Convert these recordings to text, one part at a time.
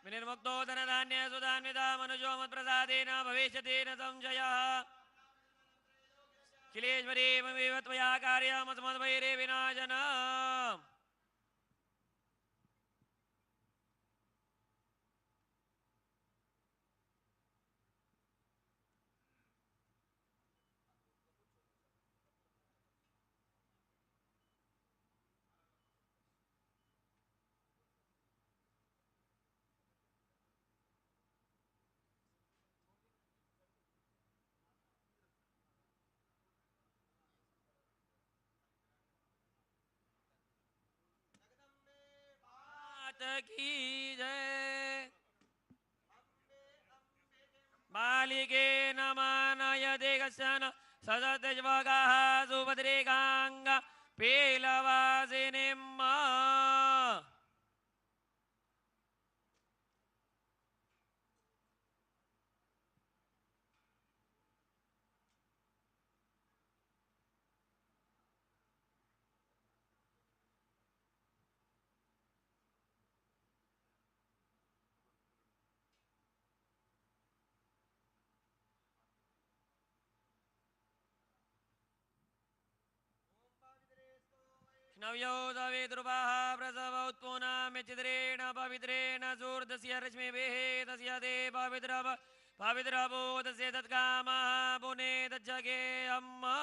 विनिर्मुक्तो धनधान्य सुधान्विता मनुजो मत्प्रसादेन भविष्यति न संशयः किलेश्वरी ममेव त्वया कार्यमस्मद्वैरे विनाशन की जय बालिके नमानय देगशन सदत्यज्वगाः सुभद्रेकाङ्ग पीलवासिनिम् नव्यो सविद्रुवः प्रसव उत्पुना मेचिद्रेण पवित्रेण सूर्दस्य रश्मिभिः तस्य ते पवित्रभो तस्य तत्कामः पुने तज्जगे अम्मा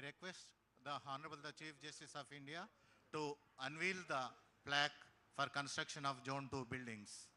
request the Honorable the Chief Justice of India to unveil the plaque for construction of Zone 2 buildings.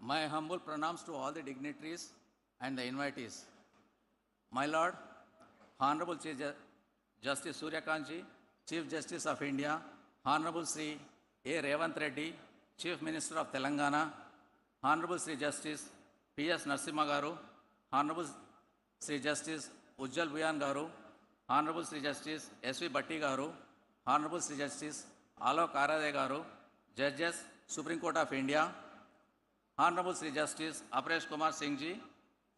My humble pranams to all the dignitaries and the invitees. My Lord, Honorable Chief Justice Surya Kanji, Chief Justice of India, Honorable Sri A. Revant Reddy, Chief Minister of Telangana, Honorable Sri Justice P.S. Narasimha Garu, Honorable Sri Justice Ujjal Buyan Garu, Honorable Sri Justice S.V. Bhatti Garu, Honorable Sri Justice Alok Arade Garu, Judges, Supreme Court of India, Honorable Sri Justice Aparesh Kumar Singh Ji,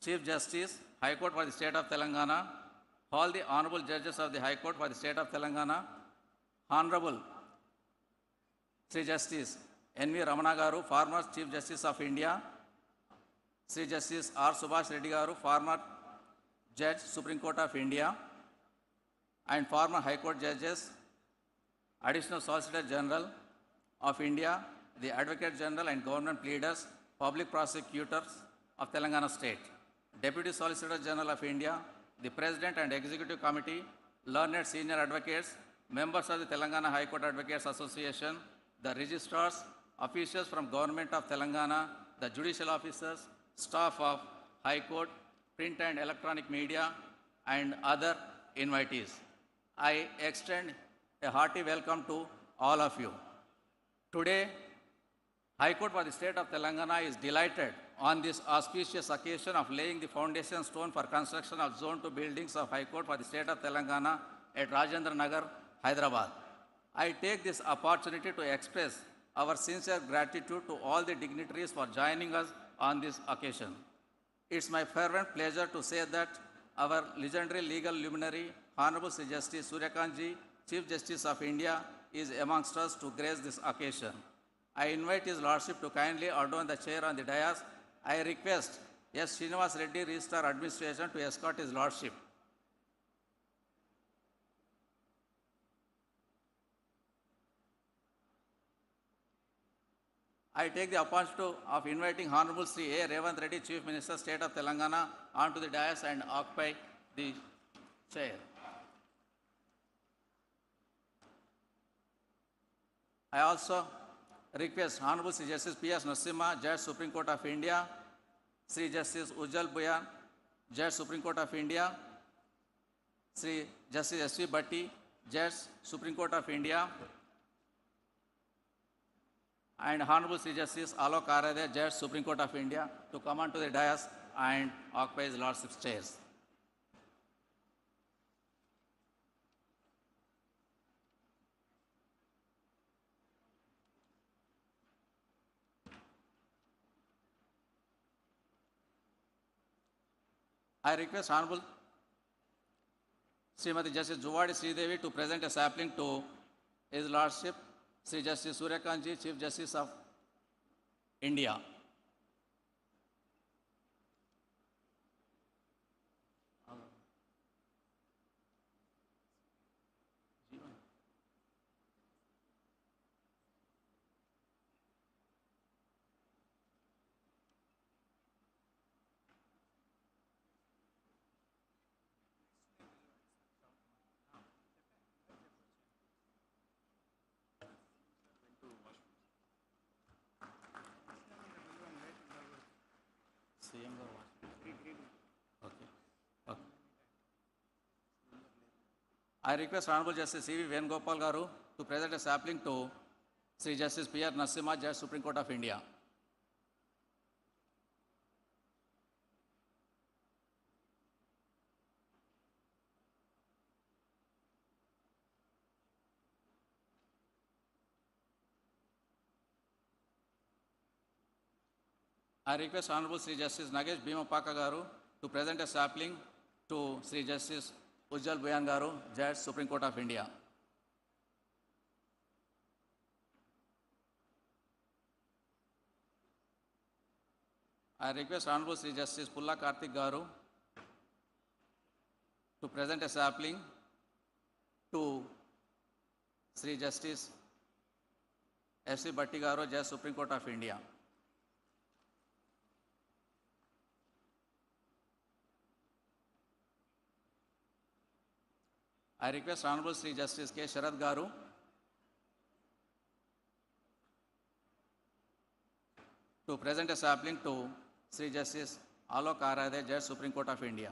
Chief Justice, High Court for the State of Telangana, all the Honorable Judges of the High Court for the State of Telangana, Honorable Sri Justice N.V. Ramana Garu, former Chief Justice of India, Sri Justice R. Subhash Reddy Garu, former Judge, Supreme Court of India, and former High Court Judges, Additional Solicitor General of India, the Advocate General and Government Pleaders, Public Prosecutors of Telangana State, Deputy Solicitor General of India, the President and Executive Committee, learned senior advocates, members of the Telangana High Court Advocates Association, the registrars, officials from Government of Telangana, the judicial officers, staff of High Court, print and electronic media, and other invitees. I extend a hearty welcome to all of you. Today, High Court for the State of Telangana is delighted on this auspicious occasion of laying the foundation stone for construction of Zone 2 buildings of High Court for the State of Telangana at Rajendra Nagar, Hyderabad. I take this opportunity to express our sincere gratitude to all the dignitaries for joining us on this occasion. It's my fervent pleasure to say that our legendary legal luminary, Honorable Sri Justice Surya Kanji, Chief Justice of India, is amongst us to grace this occasion. I invite His Lordship to kindly adorn the chair on the dais. I request S. Srinivas Reddy, Registrar Administration, to escort His Lordship. I take the opportunity of inviting Honorable Sri A. Revant Reddy, Chief Minister, State of Telangana, onto the dais and occupy the chair. I also request Honorable Sri Justice P.S. Narasimha, Judge, Supreme Court of India, Sri Justice Ujjal Buyan, Judge, Supreme Court of India, Sri Justice S.V. Bhatti, Judge, Supreme Court of India, and Honorable Sri Justice Alok Arade, Judge, Supreme Court of India, to come onto the dais and occupy His Lordship's chairs. I request Honorable Srimati Justice Juvadi Sridevi to present a sapling to His Lordship, Sri Justice Surya Kanji, Chief Justice of India. Okay. I request Honorable Justice C.V. Venugopal Garu to present a sapling to Sri Justice P.R. Narasimha, Judge, Supreme Court of India. I request Honorable Sri Justice Nagesh Bhimapaka Garu to present a sapling to Sri Justice Ujjal Buyan Garu, Judge, Supreme Court of India. I request Honorable Sri Justice Pulla Karthik Garu to present a sapling to Sri Justice S.C. Bhatti Garu, Judge, Supreme Court of India. I request Honorable Sri Justice K. Sharad Garu to present a sapling to Sri Justice Alok Arade, Judge, Supreme Court of India.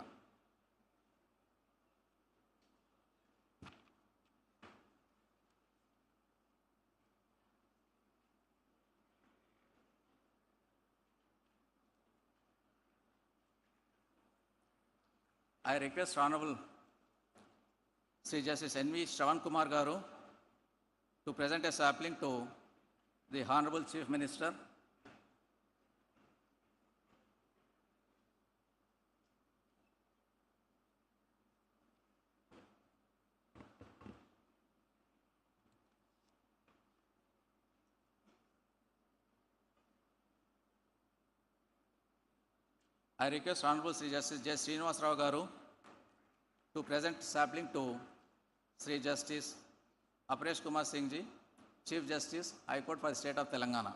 I request Honorable Sri Justice N.V. Shravan Kumar Garu to present a sapling to the Honorable Chief Minister. I request Honorable Sri Justice J. Srinivas Rao Garu to present sapling to Sri Justice Aparesh Kumar Singh Ji, Chief Justice, High Court for the State of Telangana.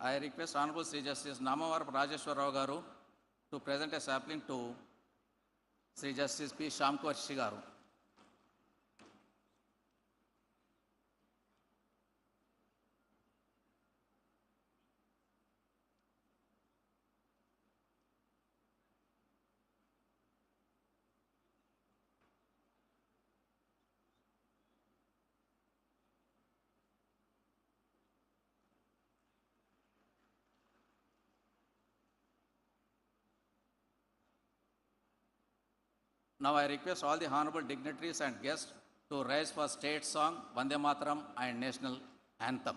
I request Honorable Sri Justice Namavaram Rajeshwar Rao Garu to present a sapling to Sri Justice P. Shamkuvarshi Garu. Now I request all the honorable dignitaries and guests to rise for state song, Vande Mataram and national anthem.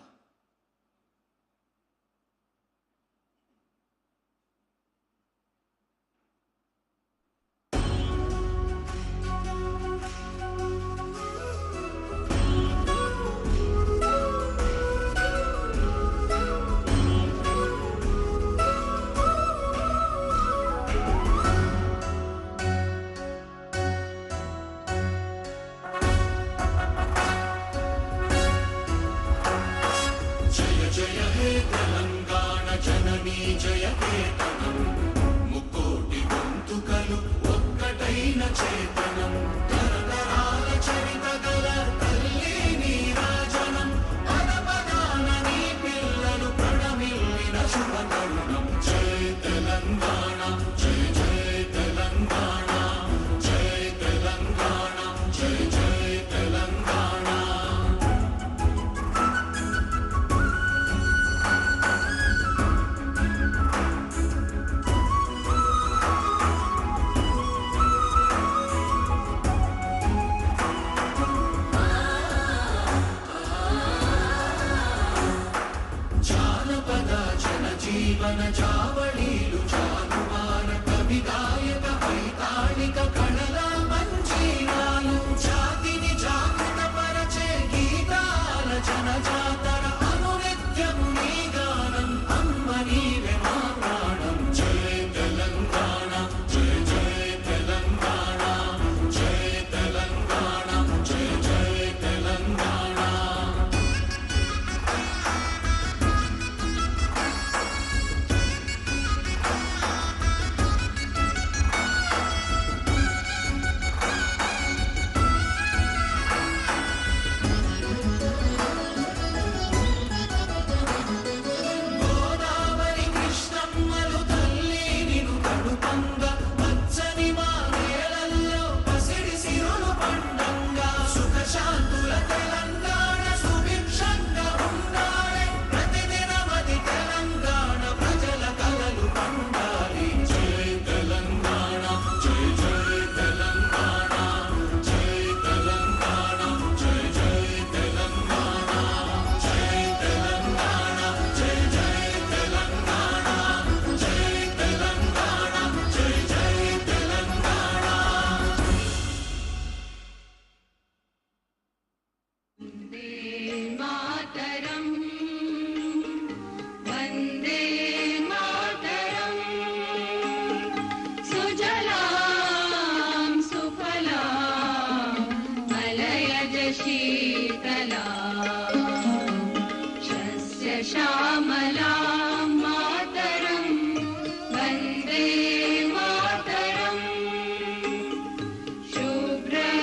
Shubhra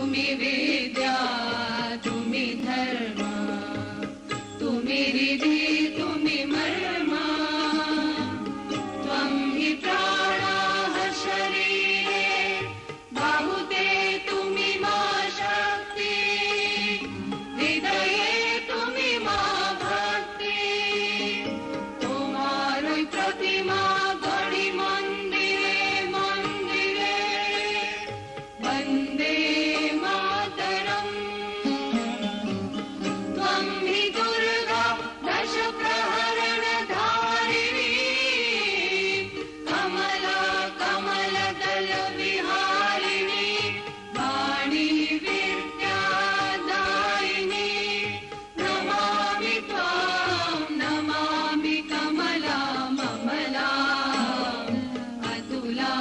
तुम्ही विद्या तुम्ही धर्म तुम्ही रिधी तुम्ही मर्म त्वं हि प्राणाः शरीरे बाहुते तुम्ही मा शक्ति हृदये तुम्ही मा भक्ति तुम्हारी प्रतिमा गणि मंदिरे मंदिरे वंदे मातरम् त्वं हि दुर्गा दश प्रहरण धारिणी कमला कमलदल विहारिणी वाणी विद्यादायिनी नमामि त्वां नमामि कमला ममला अतुला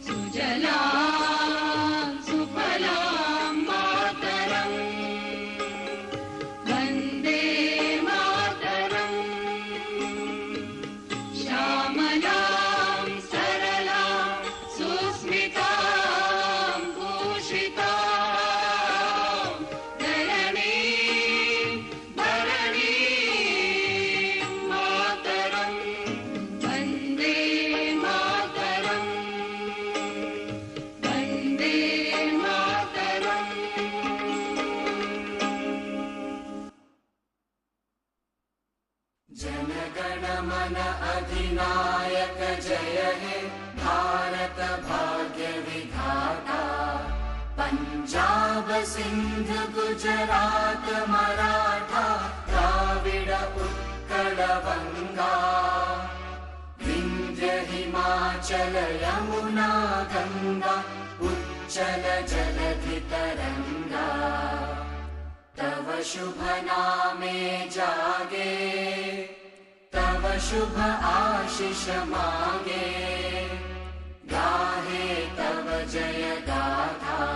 सुजला सुफला मातरम् वन्दे मातरम् श्यामलां सरलां सुस्मितां भूषितां धरणीं भरणीं मातरम् वन्दे मातरम् वन्दे मातरम् जनगण मन अधिनायक जय हे भारत भाग्य विधाता पंजाब सिंध गुजरात मराठा द्राविड उत्कल बंगा विंध्य हिमाचल यमुना गंगा उच्चल जलधि तरंगा तव शुभ नामे जागे तव शुभ आशीष मागे गाहे तव जय गाथा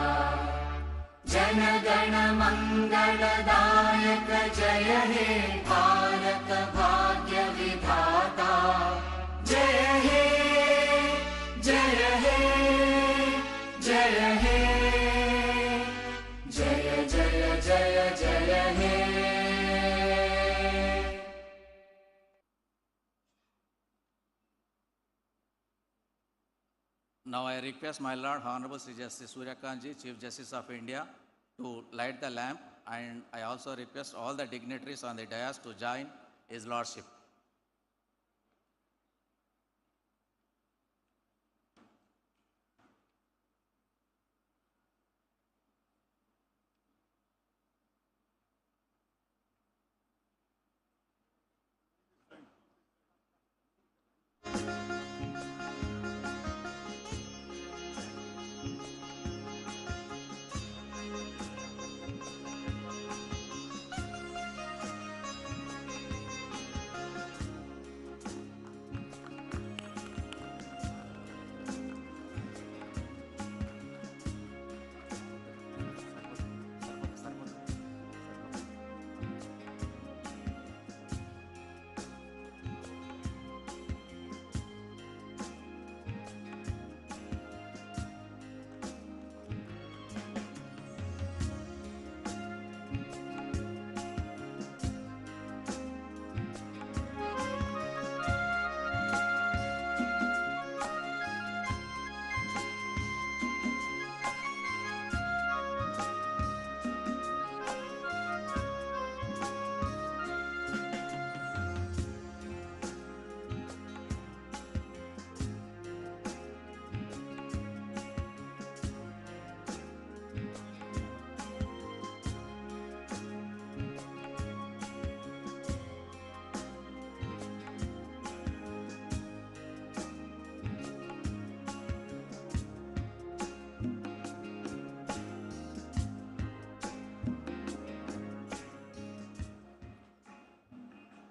जन गण मंगलदायक जय हे भारत भाग्य विधाता जय हे जय हे जय हे जय जय जय जय हे Now I request my Lord Honorable Sri Justice Surya Kanji, Chief Justice of India, to light the lamp, and I also request all the dignitaries on the dais to join His Lordship.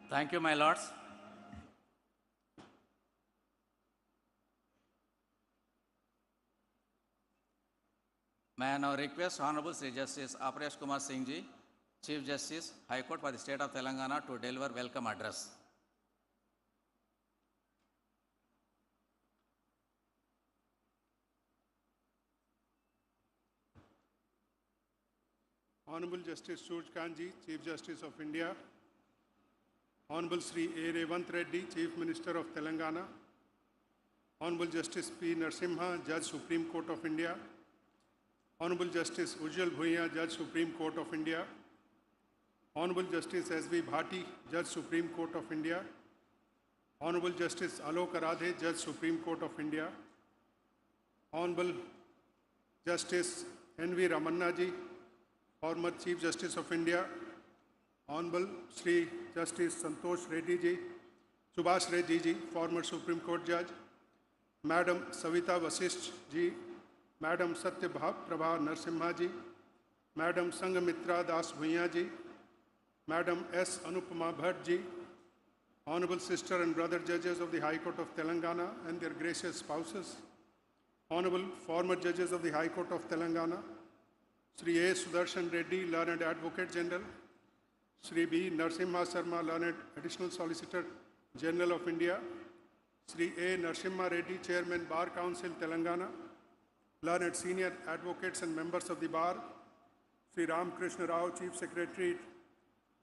Thank you, my lords. May I now request Honorable Sri Justice Aparesh Kumar Singh Ji, Chief Justice, High Court for the State of Telangana, to deliver welcome address. Honorable Justice Suraj Kanji, Chief Justice of India, Honorable Sri A. Revant Reddy, Chief Minister of Telangana, Honorable Justice P. Narasimha, Judge Supreme Court of India, Honorable Justice Ujjwal Bhuiya, Judge Supreme Court of India, Honorable Justice S.V. Bhati, Judge Supreme Court of India, Honorable Justice Alok Aradhe, Judge Supreme Court of India, Honorable Justice N.V. Ramanna ji, former Chief Justice of India, Hon'ble Sri Justice Santosh Reddy ji, Subhash Reddy ji, former Supreme Court Judge, Madam Savita Vasisht ji, Madam Satya Prabha Narasimha ji, Madam Sangamitra Das Bhuiya ji, Madam S. Anupama Bhatt ji, Honorable Sister and Brother Judges of the High Court of Telangana and their gracious spouses, Honorable former Judges of the High Court of Telangana, Sri A. Sudarshan Reddy, Learned Advocate General, Sri B. Narasimha Sarma, Learned Additional Solicitor General of India, Sri A. Narasimha Reddy, Chairman Bar Council Telangana, Learned Senior Advocates and Members of the Bar, Sri Ram Krishna Rao, Chief Secretary,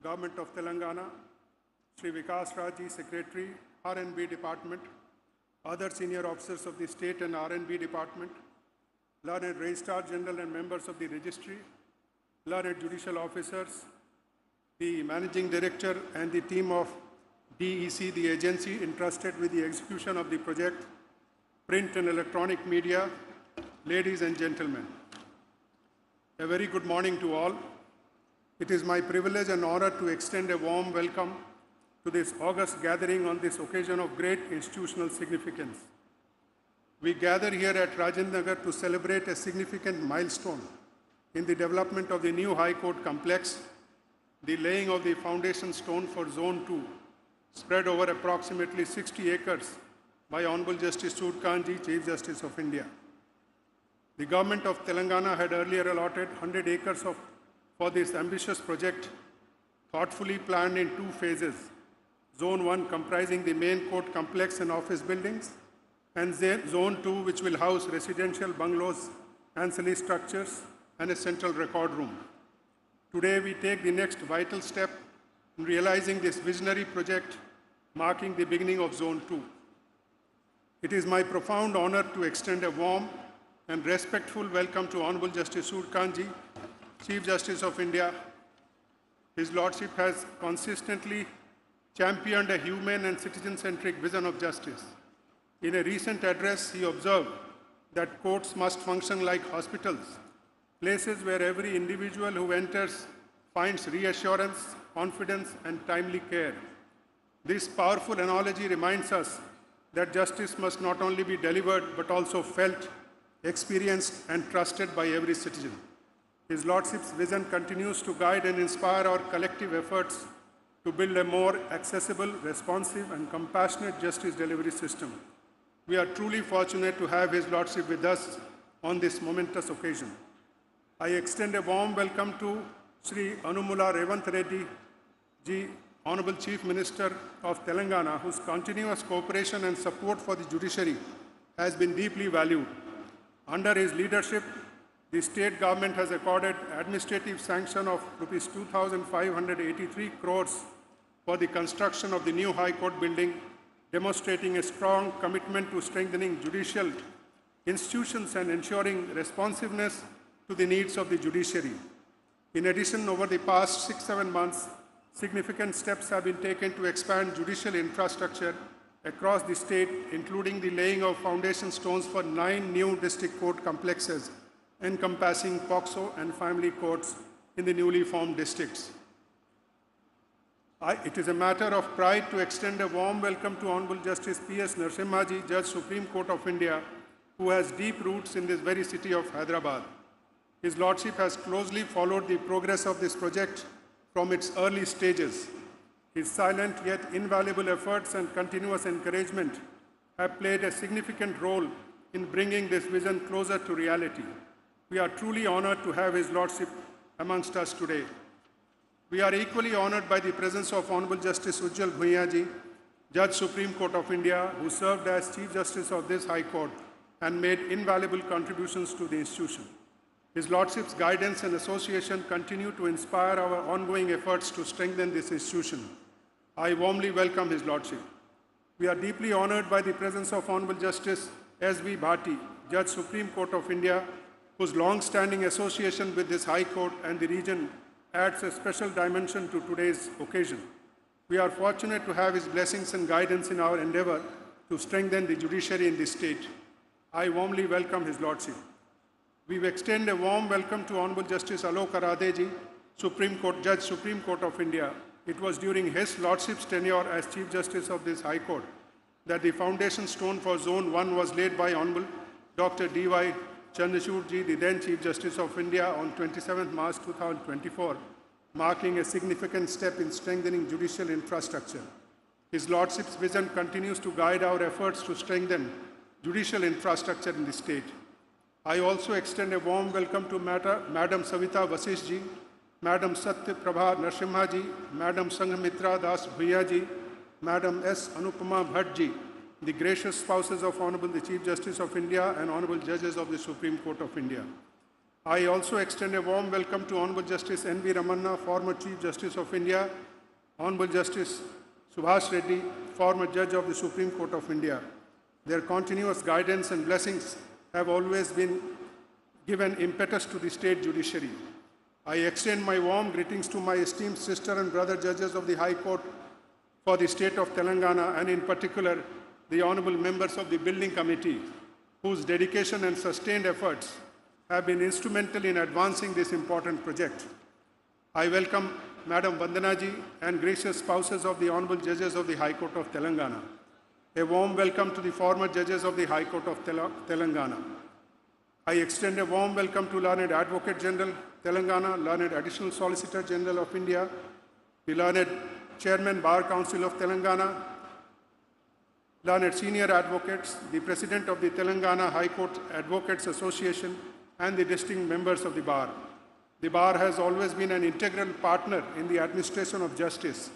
Government of Telangana, Sri Vikas Raji, Secretary, R&B Department, other senior officers of the State and R&B Department, Learned Registrar General and members of the Registry, Learned Judicial Officers, the Managing Director and the team of DEC, the agency entrusted with the execution of the project, print and electronic media, ladies and gentlemen. A very good morning to all. It is my privilege and honor to extend a warm welcome to this august gathering on this occasion of great institutional significance. We gather here at Rajendra Nagar to celebrate a significant milestone in the development of the new High Court complex, the laying of the foundation stone for Zone 2, spread over approximately 60 acres by Honorable Justice Suraj Kanji, Chief Justice of India. The government of Telangana had earlier allotted 100 acres for this ambitious project, thoughtfully planned in 2 phases. Zone 1 comprising the main court complex and office buildings, and Zone 2 which will house residential bungalows, ancillary structures, and a central record room. Today we take the next vital step in realizing this visionary project, marking the beginning of Zone 2. It is my profound honor to extend a warm and respectful welcome to Honorable Justice Suraj Kanji, Chief Justice of India. His Lordship has consistently championed a humane and citizen-centric vision of justice. In a recent address, he observed that courts must function like hospitals, places where every individual who enters finds reassurance, confidence, and timely care. This powerful analogy reminds us that justice must not only be delivered but also felt, experienced, and trusted by every citizen. His Lordship's vision continues to guide and inspire our collective efforts to build a more accessible, responsive, and compassionate justice delivery system. We are truly fortunate to have His Lordship with us on this momentous occasion. I extend a warm welcome to Sri Anumula Revant Reddy ji, Honorable Chief Minister of Telangana, whose continuous cooperation and support for the judiciary has been deeply valued. Under his leadership, the state government has accorded administrative sanction of Rs 2,583 crores for the construction of the new High Court building, demonstrating a strong commitment to strengthening judicial institutions and ensuring responsiveness to the needs of the judiciary. In addition, over the past 6-7 months, significant steps have been taken to expand judicial infrastructure across the state, including the laying of foundation stones for 9 new district court complexes encompassing POCSO and family courts in the newly formed districts. It is a matter of pride to extend a warm welcome to Honorable Justice P.S. Narasimha ji, Judge Supreme Court of India, who has deep roots in this very city of Hyderabad. His Lordship has closely followed the progress of this project from its early stages. His silent yet invaluable efforts and continuous encouragement have played a significant role in bringing this vision closer to reality. We are truly honored to have His Lordship amongst us today. We are equally honored by the presence of Honorable Justice Ujjwal Bhuiya ji, Judge Supreme Court of India, who served as Chief Justice of this High Court and made invaluable contributions to the institution. His Lordship's guidance and association continue to inspire our ongoing efforts to strengthen this institution. I warmly welcome His Lordship. We are deeply honored by the presence of Honorable Justice S.V. Bhati, Judge Supreme Court of India, whose long-standing association with this High Court and the region adds a special dimension to today's occasion. We are fortunate to have his blessings and guidance in our endeavor to strengthen the judiciary in this state. I warmly welcome His Lordship. We extend a warm welcome to Honorable Justice Alok Aradeji, Judge Supreme Court of India. It was during His Lordship's tenure as Chief Justice of this High Court that the foundation stone for Zone 1 was laid by Honorable Dr. D.Y. Chandrachudji, the then Chief Justice of India, on 27 March 2024, marking a significant step in strengthening judicial infrastructure. His Lordship's vision continues to guide our efforts to strengthen judicial infrastructure in the state. I also extend a warm welcome to Madam Savita Vasishji, Madam Satya Prabha Narsimhaji, Madam Sanghamitra Das Bhuyaji, Madam S. Anupama Bhattji, the gracious spouses of Honorable the Chief Justice of India and Honorable Judges of the Supreme Court of India. I also extend a warm welcome to Honorable Justice N.V. Ramanna, former Chief Justice of India, Honorable Justice Subhash Reddy, former Judge of the Supreme Court of India. Their continuous guidance and blessings have always been given impetus to the state judiciary. I extend my warm greetings to my esteemed sister and brother judges of the High Court for the state of Telangana, and in particular, the honorable members of the Building Committee, whose dedication and sustained efforts have been instrumental in advancing this important project. I welcome Madam Vandanaji and gracious spouses of the honorable judges of the High Court of Telangana. A warm welcome to the former judges of the High Court of Telangana. I extend a warm welcome to Learned Advocate General Telangana, Learned Additional Solicitor General of India, the Learned Chairman Bar Council of Telangana, Learned Senior Advocates, the President of the Telangana High Court Advocates Association, and the distinguished members of the Bar. The Bar has always been an integral partner in the administration of justice.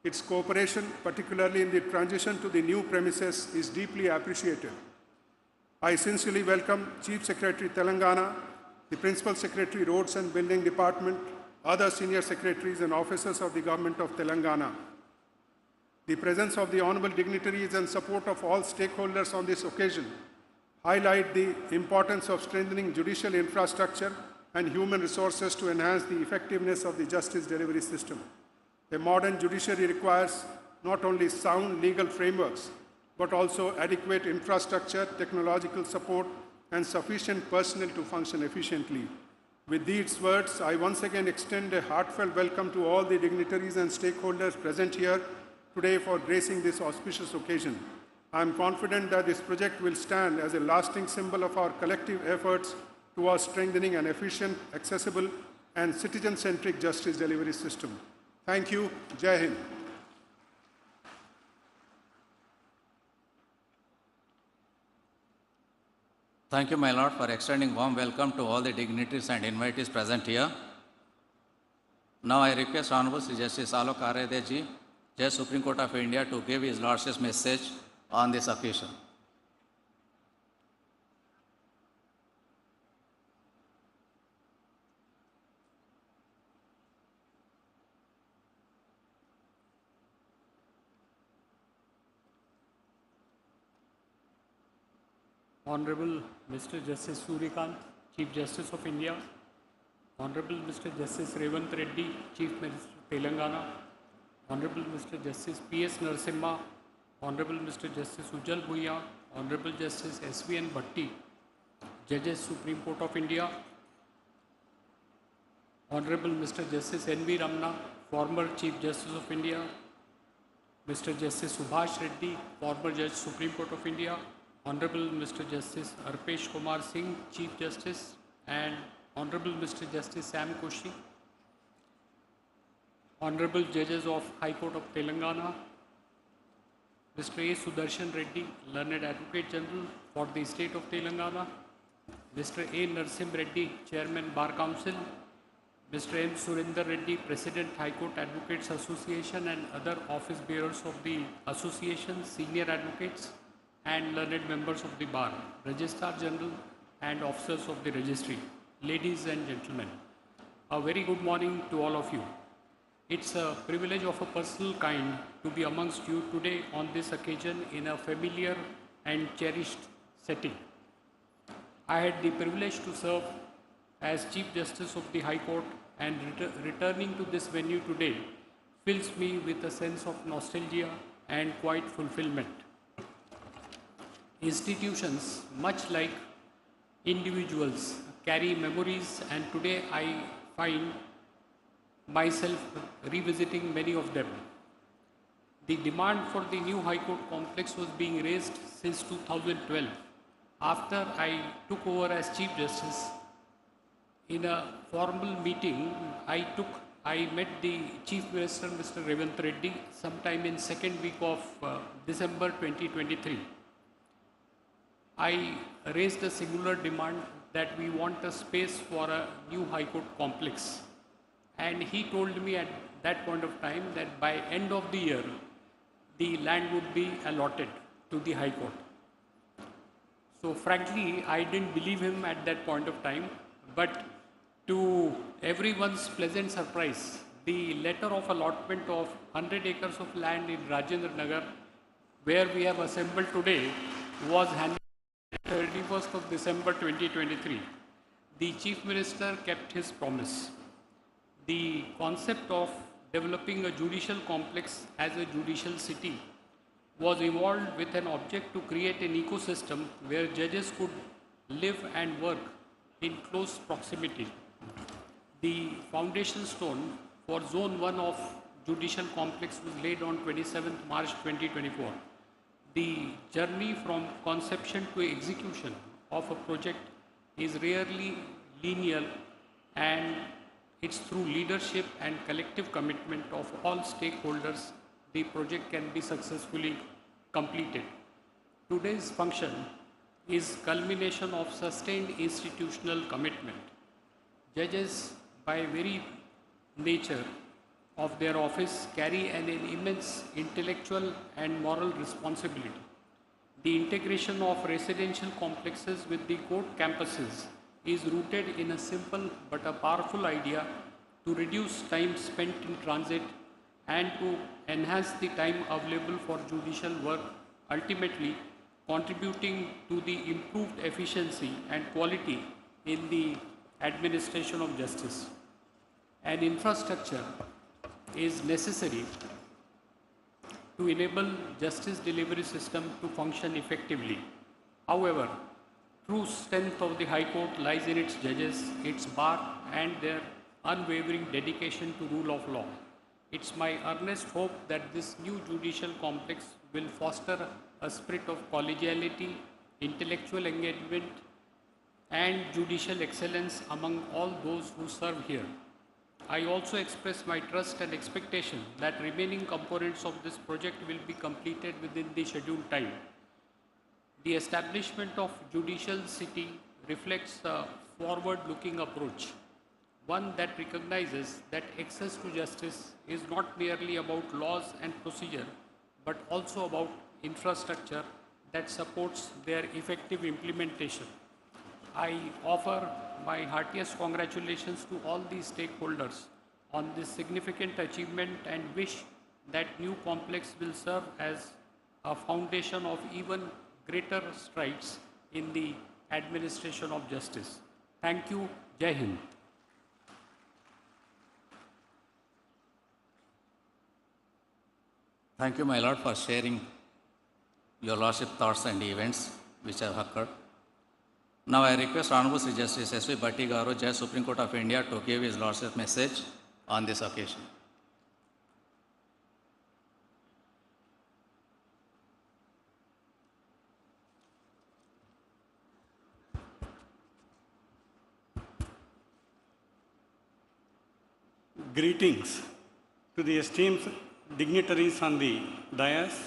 Its cooperation, particularly in the transition to the new premises, is deeply appreciated. I sincerely welcome Chief Secretary Telangana, the Principal Secretary Roads and Building Department, other senior secretaries and officers of the Government of Telangana. The presence of the honorable dignitaries and support of all stakeholders on this occasion highlight the importance of strengthening judicial infrastructure and human resources to enhance the effectiveness of the justice delivery system. A modern judiciary requires not only sound legal frameworks, but also adequate infrastructure, technological support, and sufficient personnel to function efficiently. With these words, I once again extend a heartfelt welcome to all the dignitaries and stakeholders present here today for gracing this auspicious occasion. I am confident that this project will stand as a lasting symbol of our collective efforts towards strengthening an efficient, accessible, and citizen-centric justice delivery system. Thank you. Jai Hind. Thank you, my Lord, for extending warm welcome to all the dignitaries and invitees present here. Now I request Honorable Sri Justice Alok Aradeji, Judge Supreme Court of India, to give his Lordship's message on this occasion. Honorable Mr. Justice Suryakant, Chief Justice of India, Honorable Mr. Justice Revant Reddy, Chief Minister Telangana, Honorable Mr. Justice P.S. Narasimha, Honorable Mr. Justice Ujjwal Bhuiyan, Honorable Justice S.V.N. Bhatti, Judges Supreme Court of India, Honorable Mr. Justice N.V. Ramna, former Chief Justice of India, Mr. Justice Subhash Reddy, former Judge Supreme Court of India, Honorable Mr. Justice Arpesh Kumar Singh, Chief Justice, and Honorable Mr. Justice Sam Koshi, Honorable Judges of High Court of Telangana, Mr. A. Sudarshan Reddy, Learned Advocate General for the State of Telangana, Mr. A. Narsim Reddy, Chairman Bar Council, Mr. M. Surinder Reddy, President High Court Advocates Association, and other office bearers of the association, senior advocates, and learned members of the bar, Registrar General, and officers of the registry. ladies and gentlemen. A very good morning to all of you. It's a privilege of a personal kind to be amongst you today on this occasion in a familiar and cherished setting. I had the privilege to serve as Chief Justice of the High Court, and returning to this venue today fills me with a sense of nostalgia and quiet fulfillment. Institutions, much like individuals, carry memories, and today I find myself revisiting many of them. The demand for the new High Court complex was being raised since 2012. After I took over as Chief Justice, in a formal meeting I met the Chief Minister, Mr. Revanth Reddy, sometime in second week of December 2023. I raised a singular demand that we want a space for a new High Court complex. And he told me at that point of time that by end of the year, the land would be allotted to the High Court. So frankly, I didn't believe him at that point of time, but to everyone's pleasant surprise, the letter of allotment of 100 acres of land in Rajendra Nagar, where we have assembled today, was handed on 31st of December 2023. The Chief Minister kept his promise. The concept of developing a judicial complex as a judicial city was evolved with an object to create an ecosystem where judges could live and work in close proximity. The foundation stone for Zone 1 of Judicial Complex was laid on 27th March 2024. The journey from conception to execution of a project is rarely linear, and it's through leadership and collective commitment of all stakeholders the project can be successfully completed. Today's function is culmination of sustained institutional commitment. Judges, by very nature of their office, carry an immense intellectual and moral responsibility. The integration of residential complexes with the court campuses is rooted in a simple but a powerful idea to reduce time spent in transit and to enhance the time available for judicial work, ultimately contributing to the improved efficiency and quality in the administration of justice. An infrastructure is necessary to enable justice delivery system to function effectively. However, true strength of the High Court lies in its judges, its bar, and their unwavering dedication to rule of law. It's my earnest hope that this new judicial complex will foster a spirit of collegiality, intellectual engagement, and judicial excellence among all those who serve here. I also express my trust and expectation that remaining components of this project will be completed within the scheduled time. The establishment of judicial city reflects a forward-looking approach, one that recognizes that access to justice is not merely about laws and procedure, but also about infrastructure that supports their effective implementation. I offer my heartiest congratulations to all the stakeholders on this significant achievement and wish that new complex will serve as a foundation of even greater strides in the administration of justice. Thank you. Jai Hind. Thank you, my Lord, for sharing your Lordship thoughts and events which have occurred. Now I request Honorable Sri Justice S.V. Bhatti Garu, Judge Supreme Court of India, to give his Lordship's message on this occasion. Greetings to the esteemed dignitaries on the dais,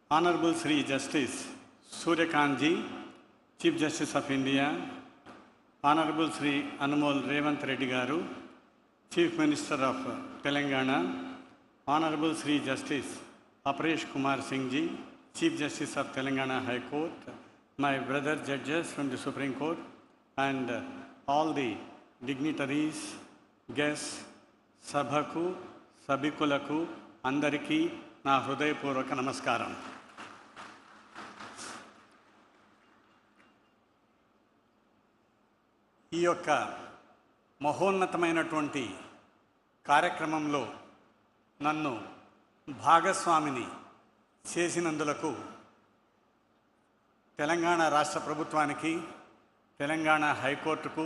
Honorable Sri Justice Suryakanji, Chief Justice of India, Honorable Sri Hon'ble Revanth Reddy Garu, Chief Minister of Telangana, Honorable Sri Justice Aparesh Kumar Singh Ji, Chief Justice of Telangana High Court, my brother judges from the Supreme Court, and all the dignitaries, guests, సభకు సభికులకు అందరికీ నా హృదయపూర్వక నమస్కారం. ఈ యొక్క మహోన్నతమైనటువంటి కార్యక్రమంలో నన్ను భాగస్వామిని చేసినందులకు తెలంగాణ రాష్ట్ర ప్రభుత్వానికి, తెలంగాణ హైకోర్టుకు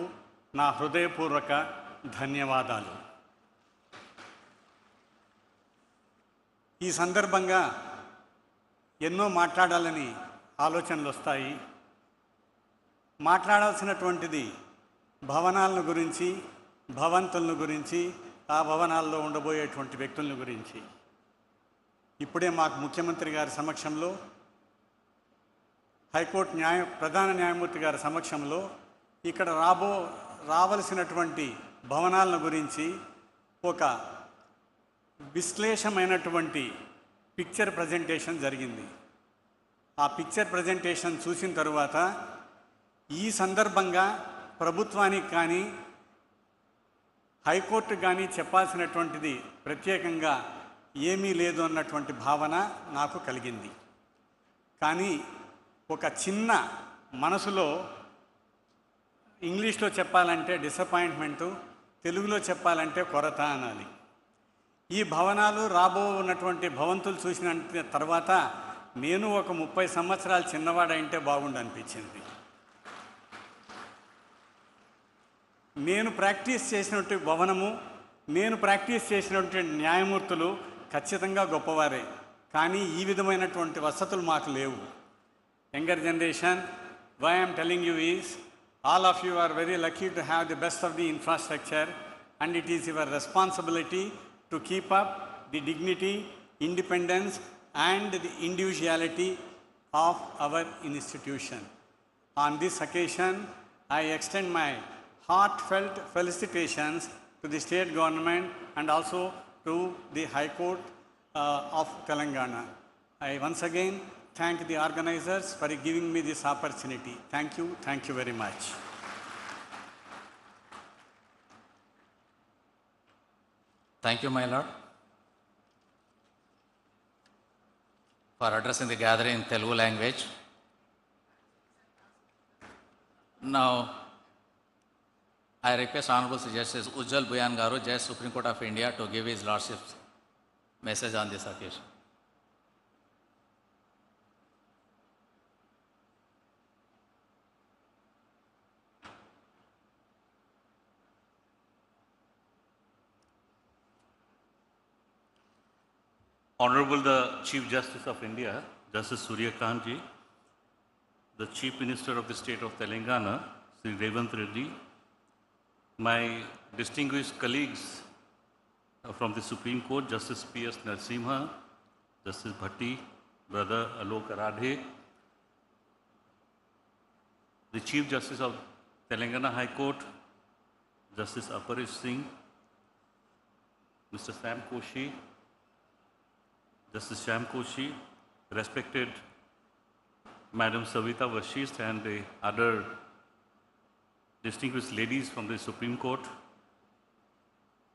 నా హృదయపూర్వక ధన్యవాదాలు. ఈ సందర్భంగా ఎన్నో మాట్లాడాలని ఆలోచనలు వస్తాయి. మాట్లాడాల్సినటువంటిది భవనాలను గురించి, భవంతులను గురించి, ఆ భవనాల్లో ఉండబోయేటువంటి వ్యక్తుల గురించి. ఇప్పుడే మాకు ముఖ్యమంత్రి గారి సమక్షంలో, హైకోర్టు ప్రధాన న్యాయమూర్తి గారి సమక్షంలో ఇక్కడ రావలసినటువంటి భవనాలను గురించి ఒక విశ్లేషమైనటువంటి పిక్చర్ ప్రజెంటేషన్ జరిగింది. ఆ పిక్చర్ ప్రజెంటేషన్ చూసిన తరువాత ఈ సందర్భంగా ప్రభుత్వానికి కానీ హైకోర్టుకు కానీ చెప్పాల్సినటువంటిది ప్రత్యేకంగా ఏమీ లేదు అన్నటువంటి భావన నాకు కలిగింది. కానీ ఒక చిన్న మనసులో, ఇంగ్లీష్లో చెప్పాలంటే డిసప్పాయింట్మెంటు, తెలుగులో చెప్పాలంటే కొరత అనాలి. ఈ భవనాలు ఉన్నటువంటి భవంతులు చూసిన తర్వాత నేను ఒక 30 సంవత్సరాలు చిన్నవాడంటే బాగుండు అనిపించింది. నేను ప్రాక్టీస్ చేసినటువంటి భవనము, నేను ప్రాక్టీస్ చేసినటువంటి న్యాయమూర్తులు ఖచ్చితంగా గొప్పవారే. కానీ ఈ విధమైనటువంటి వసతులు మాకు లేవు. Younger generation, why I am telling you is, all of you are very lucky to have the best of the infrastructure, and it is your responsibility to keep up the dignity, independence and the individuality of our institution. On this occasion, I extend my heartfelt felicitations to the state government and also to the High Court of Telangana. I once again thank the organizers for giving me this opportunity. Thank you very much. Thank you, my lord, for addressing the gathering in Telugu language. Now, I request Honorable Justice Ujjal Buyan Garu, Judge Supreme Court of India, to give his lordship's message on this occasion. Honorable the Chief Justice of India, Justice Surya Kanji, the Chief Minister of the State of Telangana, Sri Revanth Reddy, my distinguished colleagues from the Supreme Court, Justice P.S. Narasimha, Justice Bhatti, Brother Alok Aradhe, the Chief Justice of Telangana High Court, Justice Aparish Singh, Mr. Sam Koshi, Justice Sham Koshi, respected Madam Savita Vashist and the other distinguished ladies from the Supreme Court,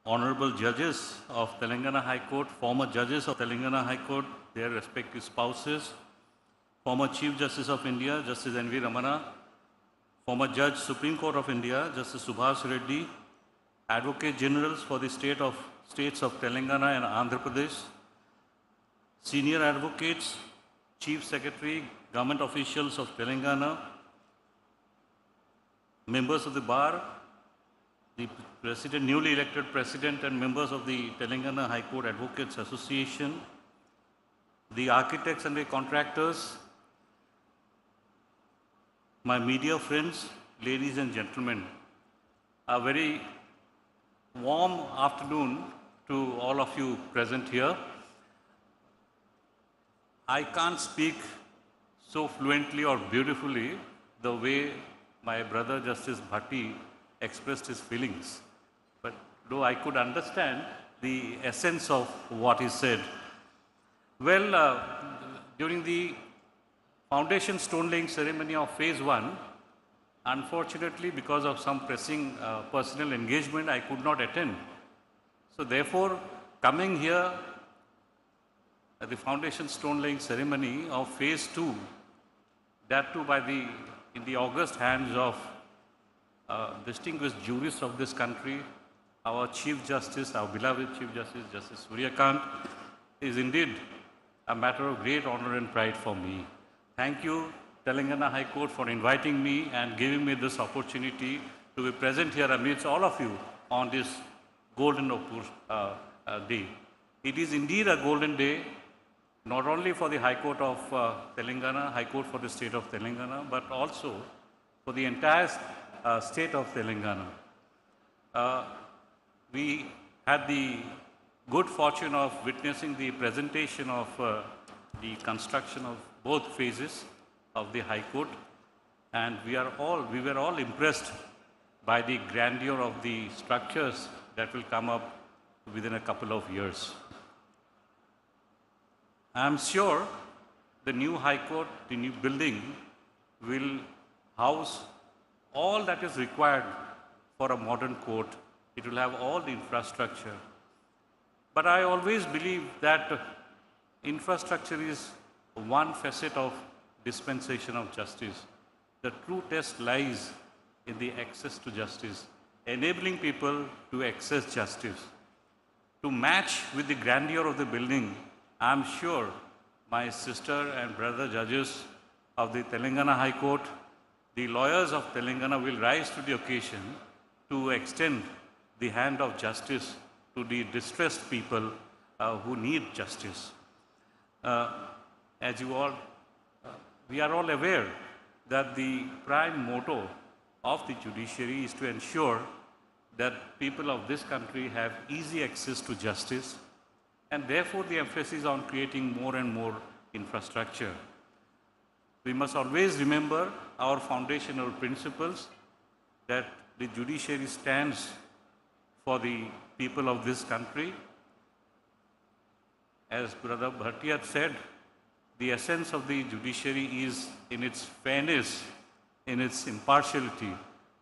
honorable judges of Telangana High Court, former judges of Telangana High Court, their respective spouses, former Chief Justice of India, Justice N.V. Ramana, former Judge, Supreme Court of India, Justice Subhash Reddy, Advocate Generals for the states of Telangana and Andhra Pradesh, senior advocates, Chief Secretary, government officials of Telangana, members of the bar, the president, newly elected president and members of the Telangana High Court Advocates Association, the architects and the contractors, my media friends, ladies and gentlemen, a very warm afternoon to all of you present here. I can't speak so fluently or beautifully the way my brother Justice Bhatti expressed his feelings, but though I could understand the essence of what he said. Well, during the foundation stone laying ceremony of phase 1, Unfortunately, because of some pressing personal engagement, I could not attend. So therefore, coming here at the foundation stone laying ceremony of phase 2, that too in the august hands of distinguished jurists of this country, our Chief Justice, our beloved Chief Justice, Justice Suryakant, is indeed a matter of great honor and pride for me. Thank you, Telangana High Court, for inviting me and giving me this opportunity to be present here amidst all of you on this golden day. It is indeed a golden day, not only for the High Court of Telangana, High Court for the state of Telangana, but also for the entire state of Telangana. We had the good fortune of witnessing the presentation of the construction of both phases of the High Court, and we were all impressed by the grandeur of the structures that will come up within a couple of years. I am sure the new High Court, the new building, will house all that is required for a modern court. It will have all the infrastructure. But I always believe that infrastructure is one facet of dispensation of justice. The true test lies in the access to justice, enabling people to access justice. To match with the grandeur of the building, I am sure my sister and brother judges of the Telangana High Court, the lawyers of Telangana will rise to the occasion to extend the hand of justice to the distressed people who need justice. As you all, we are all aware that the prime motto of the judiciary is to ensure that people of this country have easy access to justice, and therefore the emphasis on creating more and more infrastructure. We must always remember our foundational principles, that the judiciary stands for the people of this country. As Brother Bhatti had said, the essence of the judiciary is in its fairness, in its impartiality,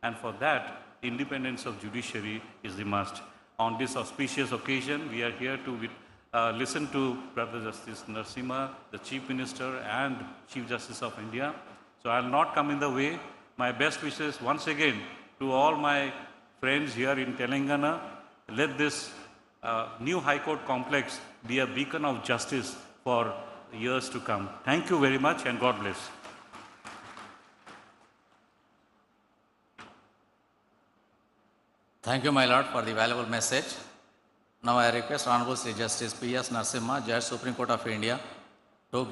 and for that, independence of judiciary is the must. On this auspicious occasion, we are here to listen to Brother Justice Narasimha, the Chief Minister and Chief Justice of India. So I will not come in the way. My best wishes once again to all my friends here in Telangana. Let this new High Court complex be a beacon of justice for years to come. Thank you very much, and God bless. Thank you, my Lord, for the valuable message. Now I request Honorable Sri Justice P.S. Narasimha, Judge Supreme Court of India, to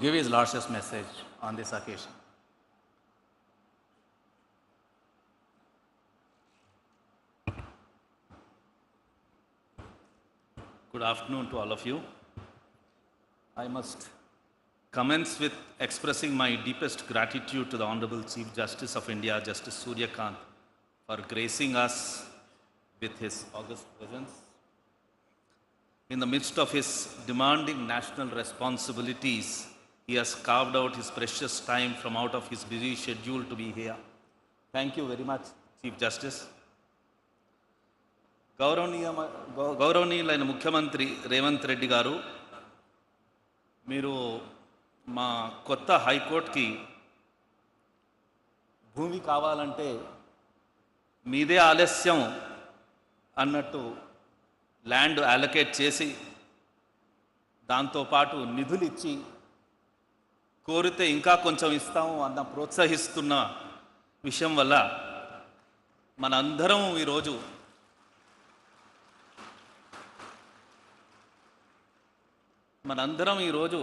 give his Lordship's message on this occasion. Good afternoon to all of you. I must commence with expressing my deepest gratitude to the Honorable Chief Justice of India, Justice Suryakant, for gracing us with his august presence. In the midst of his demanding national responsibilities, he has carved out his precious time from out of his busy schedule to be here. Thank you very much, Chief Justice. గౌరవనీయులైన ముఖ్యమంత్రి రేవంత్ రెడ్డి గారు, మీరు మా కొత్త హైకోర్టుకి భూమి కావాలంటే మీదే ఆలస్యం అన్నట్టు ల్యాండ్ అలొకేట్ చేసి దాంతోపాటు నిధులు ఇచ్చి కోరితే ఇంకా కొంచెం ఇస్తాము అన్న ప్రోత్సహిస్తున్న విషయం వల్ల మనందరం ఈరోజు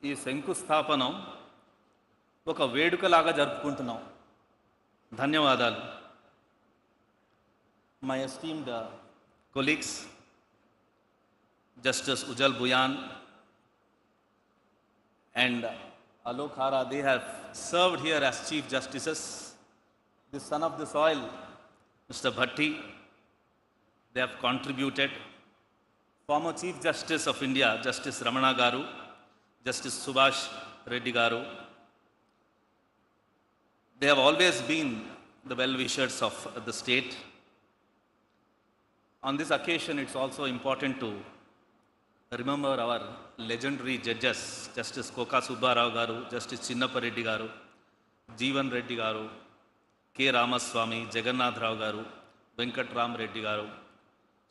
ఈ శంకుస్థాపనం ఒక వేడుకలాగా జరుపుకుంటున్నాం. ధన్యవాదాలు. My esteemed colleagues, Justice Ujjal Bhuyan and Alok Hara, they have served here as Chief Justices. The son of the soil, Mr. Bhatti, they have contributed. Former Chief Justice of India, Justice Ramana Garu, Justice Subhash Reddy Garu, They have always been the well-wishers of the state. On this occasion, it's also important to remember our legendary judges, Justice Koka Subbarao Garu, Justice Chinnappa Reddy Garu, Jeevan Reddy Garu, K. Ramaswamy, Jagannath Rao Garu, Venkat Ram Reddy Garu,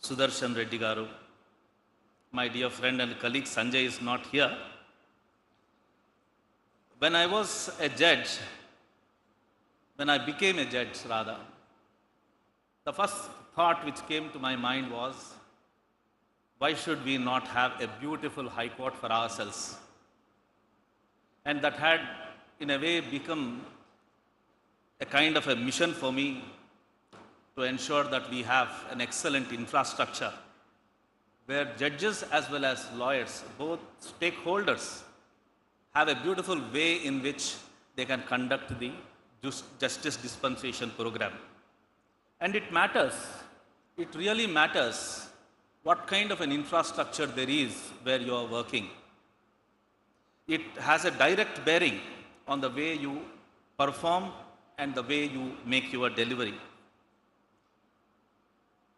Sudarshan Reddy Garu. My dear friend and colleague Sanjay is not here. When I was a judge, when I became a judge rather, the first thought which came to my mind was, why should we not have a beautiful high court for ourselves? And that had in a way become a kind of a mission for me to ensure that we have an excellent infrastructure where judges as well as lawyers, both stakeholders, have a beautiful way in which they can conduct the justice dispensation program. And it matters, it really matters what kind of an infrastructure there is where you are working. It has a direct bearing on the way you perform and the way you make your delivery.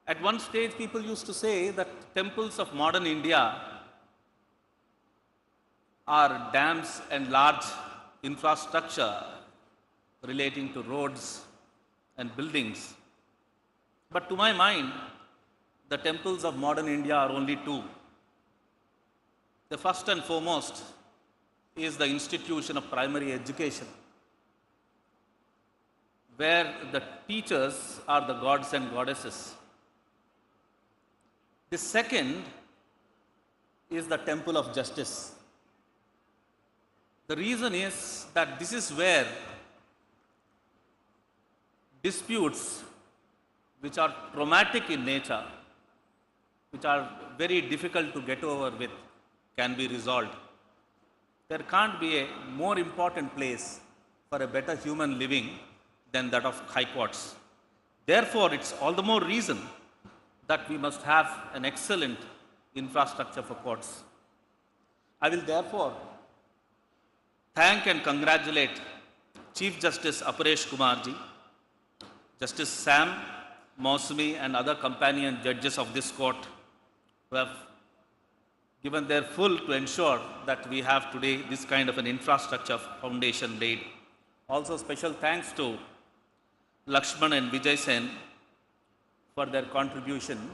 At one stage, people used to say that temples of modern India are dams and large infrastructure relating to roads and buildings. But to my mind, the temples of modern India are only two. The first and foremost is the institution of primary education, where the teachers are the gods and goddesses. The second is the temple of justice. The reason is that this is where disputes which are traumatic in nature, which are very difficult to get over with, can be resolved. There can't be a more important place for a better human living than that of high courts. Therefore, it's all the more reason that we must have an excellent infrastructure for courts. I will therefore thank and congratulate Chief Justice Aparesh Kumarji, Justice Sam Mausami and other companion judges of this court who have given their full to ensure that we have today this kind of an infrastructure foundation laid. Also special thanks to Lakshman and Vijay Sen for their contribution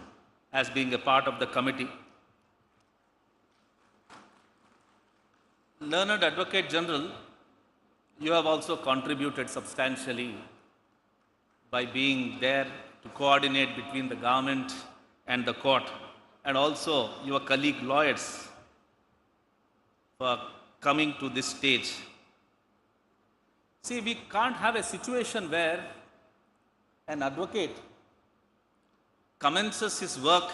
as being a part of the committee. Learned Advocate General, you have also contributed substantially by being there to coordinate between the government and the court, and also your colleague lawyers for coming to this stage. See, we can't have a situation where an advocate commences his work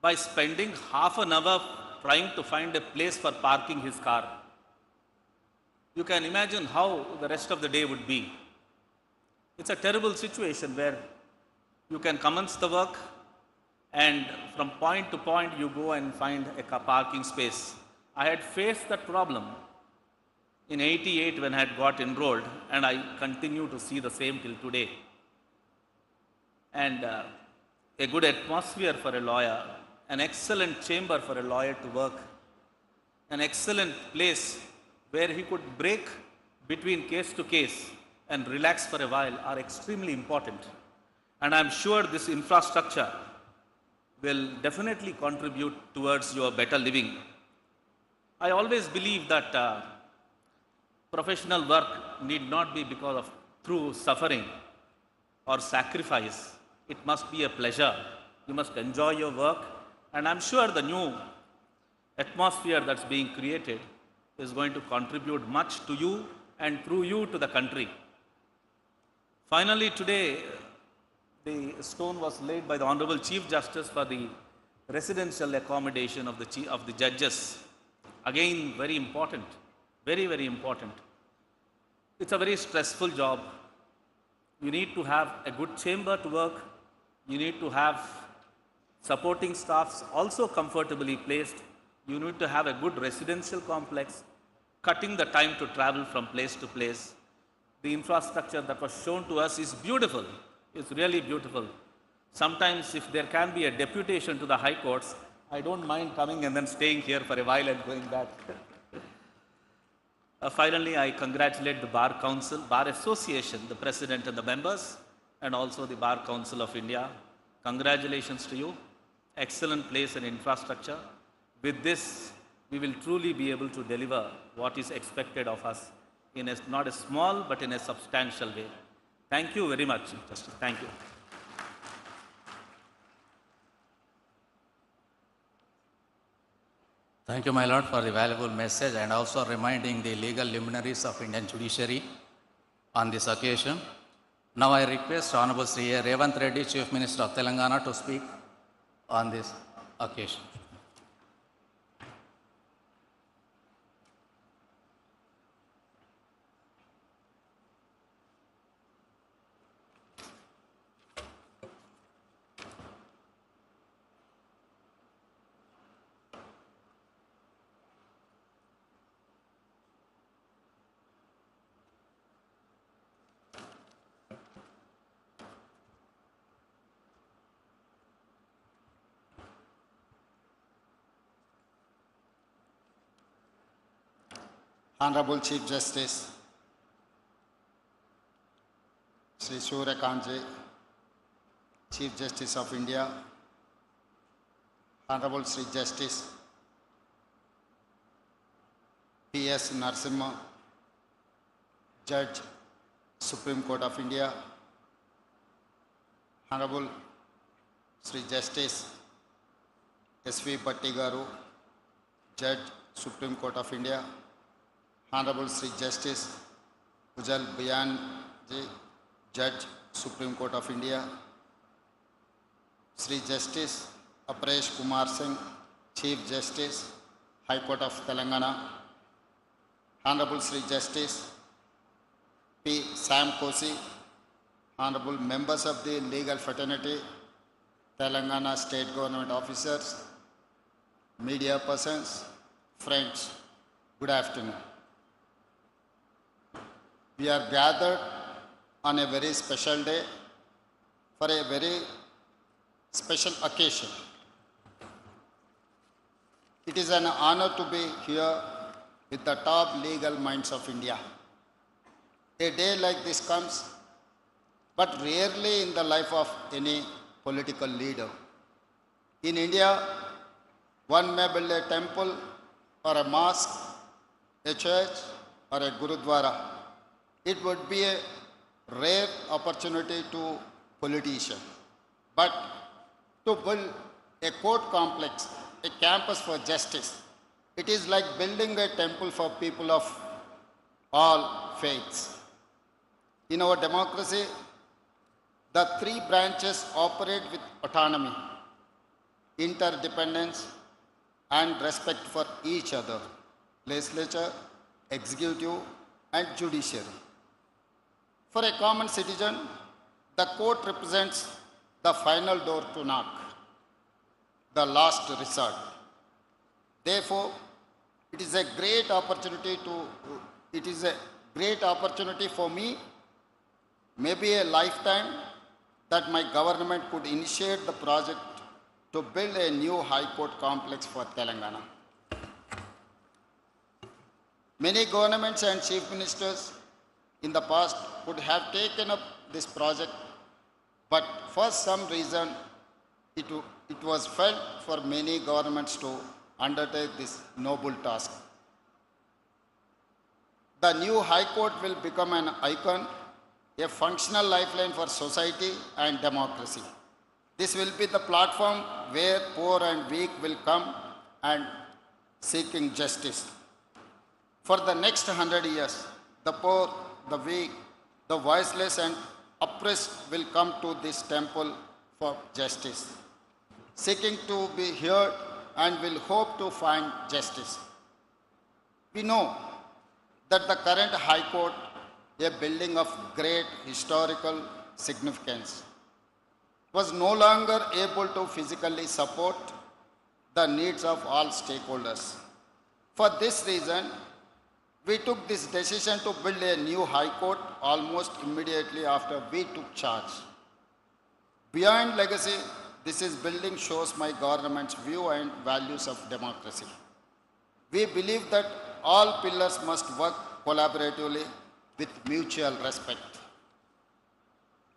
by spending half an hour trying to find a place for parking his car. You can imagine how the rest of the day would be. It's a terrible situation where you can commence the work and from point to point you go and find a parking space. I had faced that problem in '88 when I had got enrolled, and I continue to see the same till today. And a good atmosphere for a lawyer, an excellent chamber for a lawyer to work, an excellent place where he could break between case to case and relax for a while are extremely important. And I'm sure this infrastructure will definitely contribute towards your better living. I always believe that professional work need not be because of through suffering or sacrifice. It must be a pleasure. You must enjoy your work. And I'm sure the new atmosphere that's being created is going to contribute much to you and through you to the country. Finally, today, the stone was laid by the Honorable Chief Justice for the residential accommodation of the judges. Again, very important, very, very important. It's a very stressful job. You need to have a good chamber to work. You need to have supporting staffs also comfortably placed. You need to have a good residential complex, cutting the time to travel from place to place. the infrastructure that was shown to us is beautiful. It's really beautiful. Sometimes if there can be a deputation to the high courts, I don't mind coming and then staying here for a while and going back. Finally, I congratulate the Bar Council, Bar Association, the President and the members, and also the Bar Council of India. Congratulations to you. Excellent place and infrastructure. With this, we will truly be able to deliver what is expected of us in a, not a small, but in a substantial way. Thank you very much, Chief Justice. Thank you. Thank you, my lord, for the valuable message and also reminding the legal luminaries of Indian judiciary on this occasion. Now I request Honorable Sri A. Revanth Reddy, Chief Minister of Telangana, to speak on this occasion. Honorable Chief Justice Sri Surya Kanji, Chief Justice of India, Honorable Sri Justice P.S. Narasimha, Judge, Supreme Court of India, Honorable Sri Justice S.V. Bhatti Garu, Judge, Supreme Court of India, Honorable Sri Justice Ujjal Bayan Ji, Judge, Supreme Court of India, Sri Justice Aparesh Kumar Singh, Chief Justice, High Court of Telangana, Honorable Sri Justice P. Sam Kosi, Honorable members of the legal fraternity, Telangana state government officers, media persons, friends, good afternoon. We are gathered on a very special day for a very special occasion. It is an honor to be here with the top legal minds of India. A day like this comes, but rarely in the life of any political leader. In India, one may build a temple or a mosque, a church or a gurudwara. It would be a rare opportunity to politicians. But to build a court complex, a campus for justice, it is like building a temple for people of all faiths. In our democracy, the three branches operate with autonomy, interdependence, and respect for each other: legislature, executive, and judiciary. For a common citizen, the court represents the final door to knock, the last resort. Therefore, it is a great opportunity for me, maybe a lifetime, that my government could initiate the project to build a new high court complex for Telangana. Many governments and chief ministers in the past would have taken up this project, but for some reason it was felt for many governments to undertake this noble task. The new high court will become an icon, a functional lifeline for society and democracy. This will be the platform where poor and weak will come and seeking justice. For the next 100 years, the poor, the weak, the voiceless and oppressed will come to this temple for justice, seeking to be heard and will hope to find justice. We know that the current High Court, a building of great historical significance, was no longer able to physically support the needs of all stakeholders. For this reason, We took this decision to build a new High Court almost immediately after we took charge. Beyond legacy, this is building shows my government's view and values of democracy. We believe that all pillars must work collaboratively with mutual respect.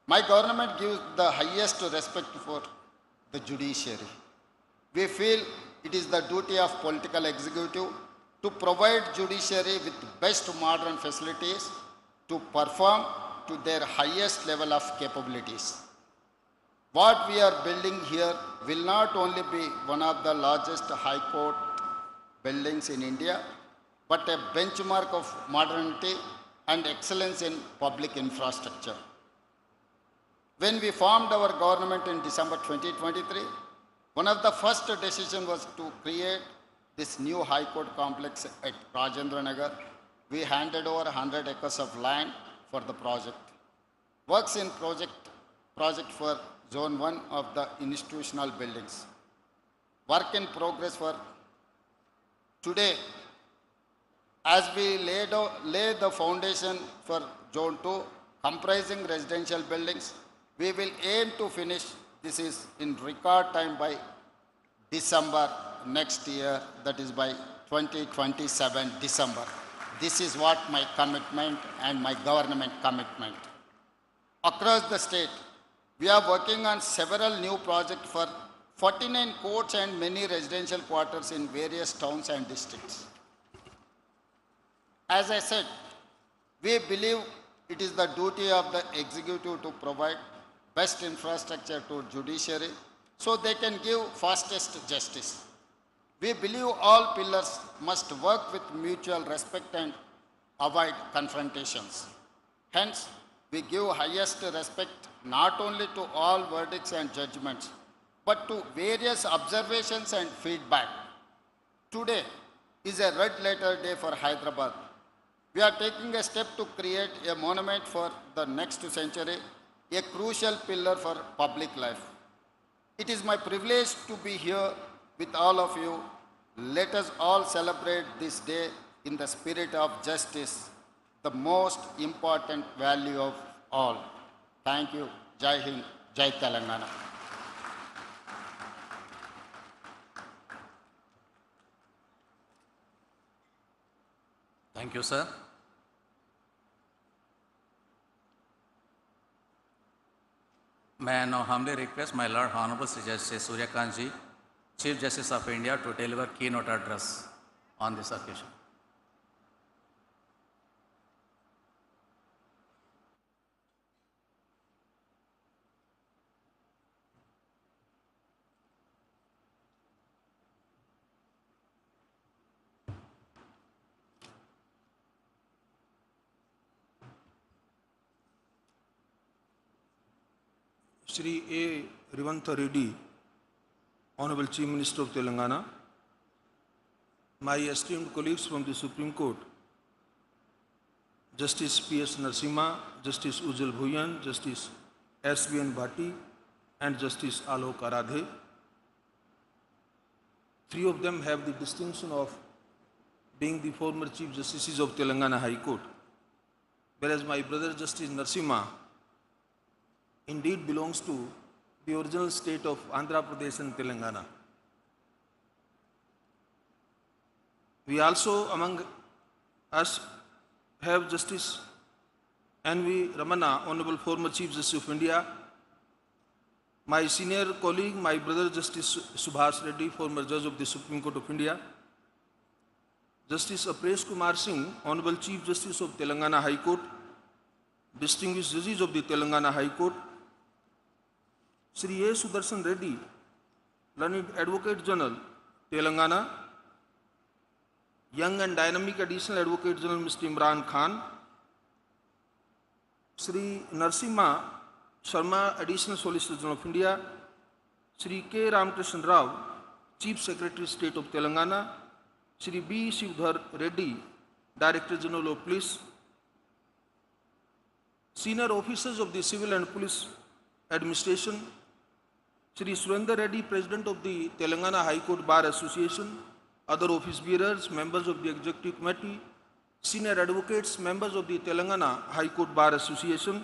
My government gives the highest respect for the judiciary. We feel it is the duty of political executive to provide judiciary with best modern facilities to perform to their highest level of capabilities. What we are building here will not only be one of the largest high court buildings in India, but a benchmark of modernity and excellence in public infrastructure. When we formed our government in December 2023, one of the first decisions was to create this new High Court complex at Rajendra Nagar. We handed over 100 acres of land for the project. Works in project for Zone 1 of the institutional buildings. Work in progress for today. As we lay the foundation for Zone 2, comprising residential buildings, we will aim to finish this is in record time by December next year, that is by 2027 December. This is what my commitment and my government commitment. Across the state, we are working on several new projects for 49 courts and many residential quarters in various towns and districts. As I said, we believe it is the duty of the executive to provide best infrastructure to judiciary so they can give fastest justice. We believe all pillars must work with mutual respect and avoid confrontations. Hence, we give highest respect not only to all verdicts and judgments, but to various observations and feedback. Today is a red letter day for Hyderabad. We are taking a step to create a monument for the next century, a crucial pillar for public life. It is my privilege to be here with all of you. Let us all celebrate this day in the spirit of justice, the most important value of all. Thank you. Jai Hind, Jai Telangana. Thank you, sir. May I now humbly request my Lord Honorable Sri Justice Surya Kant, Chief Justice of India, to deliver keynote address on this occasion. Shri A. Revantha Reddy, Honorable Chief Minister of Telangana, my esteemed colleagues from the Supreme Court, Justice P.S. Narasimha, Justice Ujjwal Bhuyan, Justice S.B.N. Bhatti, and Justice Alok Aradhe. Three of them have the distinction of being the former Chief Justices of Telangana High Court, whereas my brother Justice Narasimha indeed belongs to the original state of Andhra Pradesh and Telangana. We also among us have Justice N.V. Ramana, Honorable former Chief Justice of India, my senior colleague, my brother Justice Subhash Reddy, former Judge of the Supreme Court of India, Justice Apresh Kumar Singh, Honorable Chief Justice of Telangana High Court, distinguished judges of the Telangana High Court, Shri A. Sudarshan Reddy, Learned Advocate General, Telangana, young and dynamic Additional Advocate General Mr. Imran Khan, Shri Narasimha Sharma, Additional Solicitor General of India, Shri K. Ramakrishnan Rao, Chief Secretary State of Telangana, Shri B. Shivdhar Reddy, Director General of Police, senior officers of the Civil and Police Administration, Shri Surendra Reddy, President of the Telangana High Court Bar Association, other office bearers, members of the Executive Committee, senior advocates, members of the Telangana High Court Bar Association,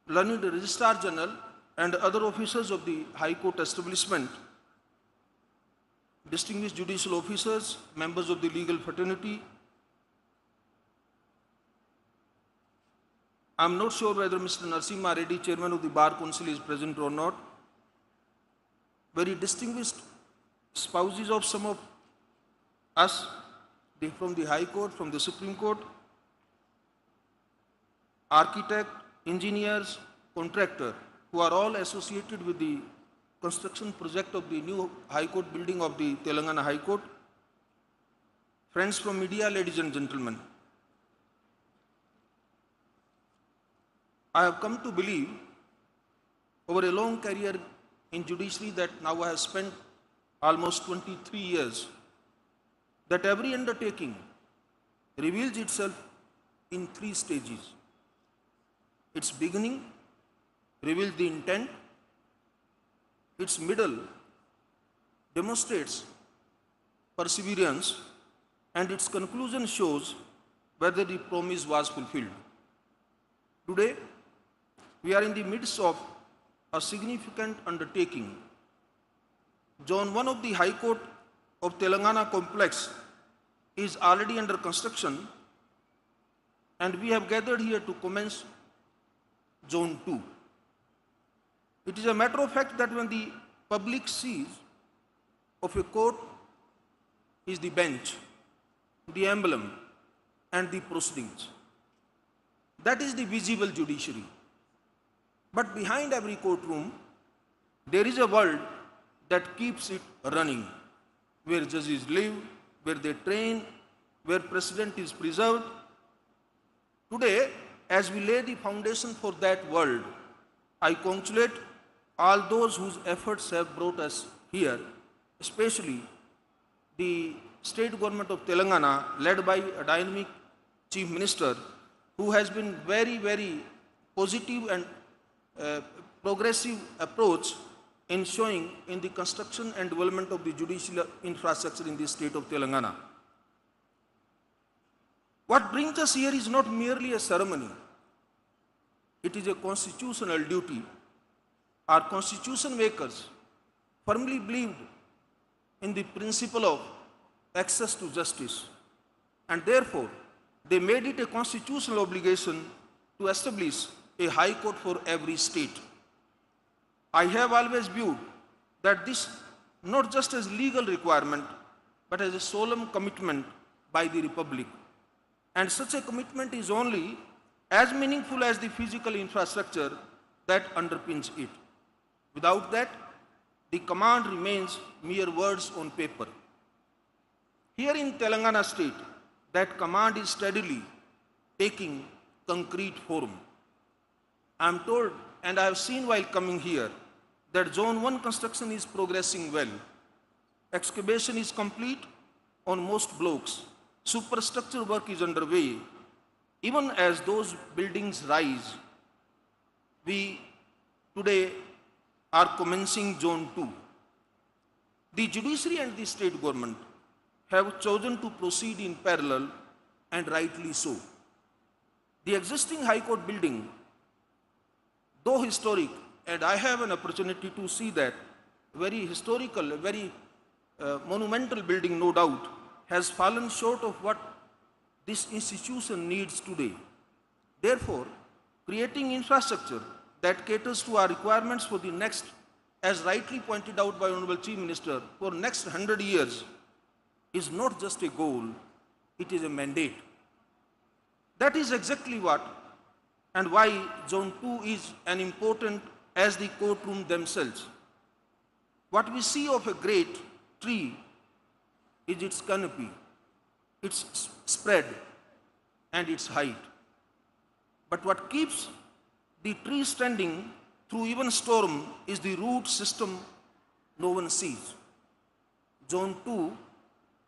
learned Registrar General and other officers of the High Court establishment, distinguished judicial officers, members of the legal fraternity. I am not sure whether Mr. Narasimha Reddy, Chairman of the Bar Council, is present or not. Very distinguished spouses of some of us from the High Court, from the Supreme Court, architect, engineers, contractor, who are all associated with the construction project of the new High Court building of the Telangana High Court. Friends from media, ladies and gentlemen, I have come to believe over a long career in judiciary that now I have spent almost 23 years, that every undertaking reveals itself in 3 stages. Its beginning reveals the intent, its middle demonstrates perseverance, and its conclusion shows whether the promise was fulfilled. Today, we are in the midst of a significant undertaking. Zone 1 of the High Court of Telangana complex is already under construction, and we have gathered here to commence Zone 2. It is a matter of fact that when the public sees of a court is the bench, the emblem, and the proceedings. That is the visible judiciary. But behind every courtroom, there is a world that keeps it running, where judges live, where they train, where precedent is preserved. Today, as we lay the foundation for that world, I congratulate all those whose efforts have brought us here, especially the state government of Telangana, led by a dynamic chief minister, who has been very, very positive and progressive approach in showing in the construction and development of the judicial infrastructure in the state of Telangana. What brings us here is not merely a ceremony. It is a constitutional duty. Our constitution makers firmly believed in the principle of access to justice, and therefore they made it a constitutional obligation to establish a high court for every state. I have always viewed that this not just as legal requirement, but as a solemn commitment by the Republic. And such a commitment is only as meaningful as the physical infrastructure that underpins it. Without that, the command remains mere words on paper. Here in Telangana state, that command is steadily taking concrete form. I am told, and I have seen while coming here, that Zone 1 construction is progressing well. Excavation is complete on most blocks. Superstructure work is underway. Even as those buildings rise, we today are commencing Zone 2. The judiciary and the state government have chosen to proceed in parallel, and rightly so. The existing High Court building, though historic, and I have an opportunity to see that, very historical, very monumental building, no doubt, has fallen short of what this institution needs today. Therefore, creating infrastructure that caters to our requirements for the next, as rightly pointed out by Honorable Chief Minister, for next 100 years is not just a goal, it is a mandate. That is exactly what and why Zone 2 is an important as the courtroom themselves. What we see of a great tree is its canopy, its spread, and its height. But what keeps the tree standing through even storm is the root system no one sees. Zone 2,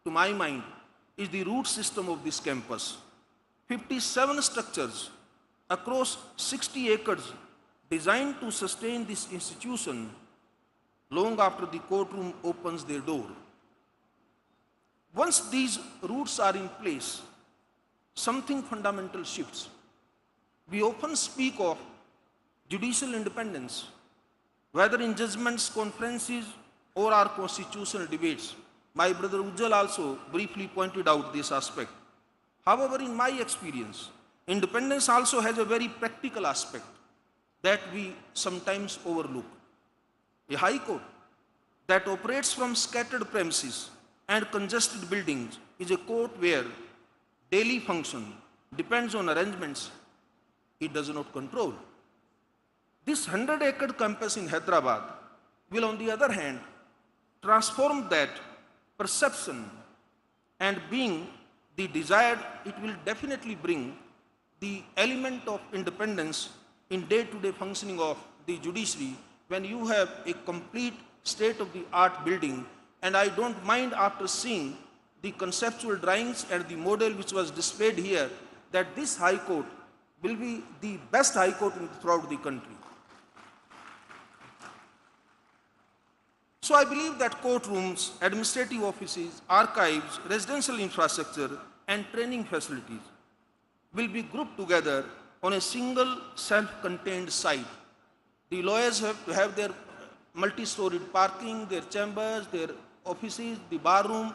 to my mind, is the root system of this campus. 57 structures across 60 acres designed to sustain this institution long after the courtroom opens their door. Once these roots are in place, something fundamental shifts. We often speak of judicial independence, whether in judgments, conferences, or our constitutional debates. My brother Ujjal also briefly pointed out this aspect. However, in my experience, independence also has a very practical aspect that we sometimes overlook. A high court that operates from scattered premises and congested buildings is a court where daily function depends on arrangements it does not control. This 100-acre campus in Hyderabad will, on the other hand, transform that perception, and being the desired, it will definitely bring the element of independence in day-to-day functioning of the judiciary when you have a complete state-of-the-art building. And I don't mind, after seeing the conceptual drawings and the model which was displayed here, that this High Court will be the best High Court throughout the country. So I believe that courtrooms, administrative offices, archives, residential infrastructure, and training facilities will be grouped together on a single self-contained site. The lawyers have to have their multi-storied parking, their chambers, their offices, the bar room.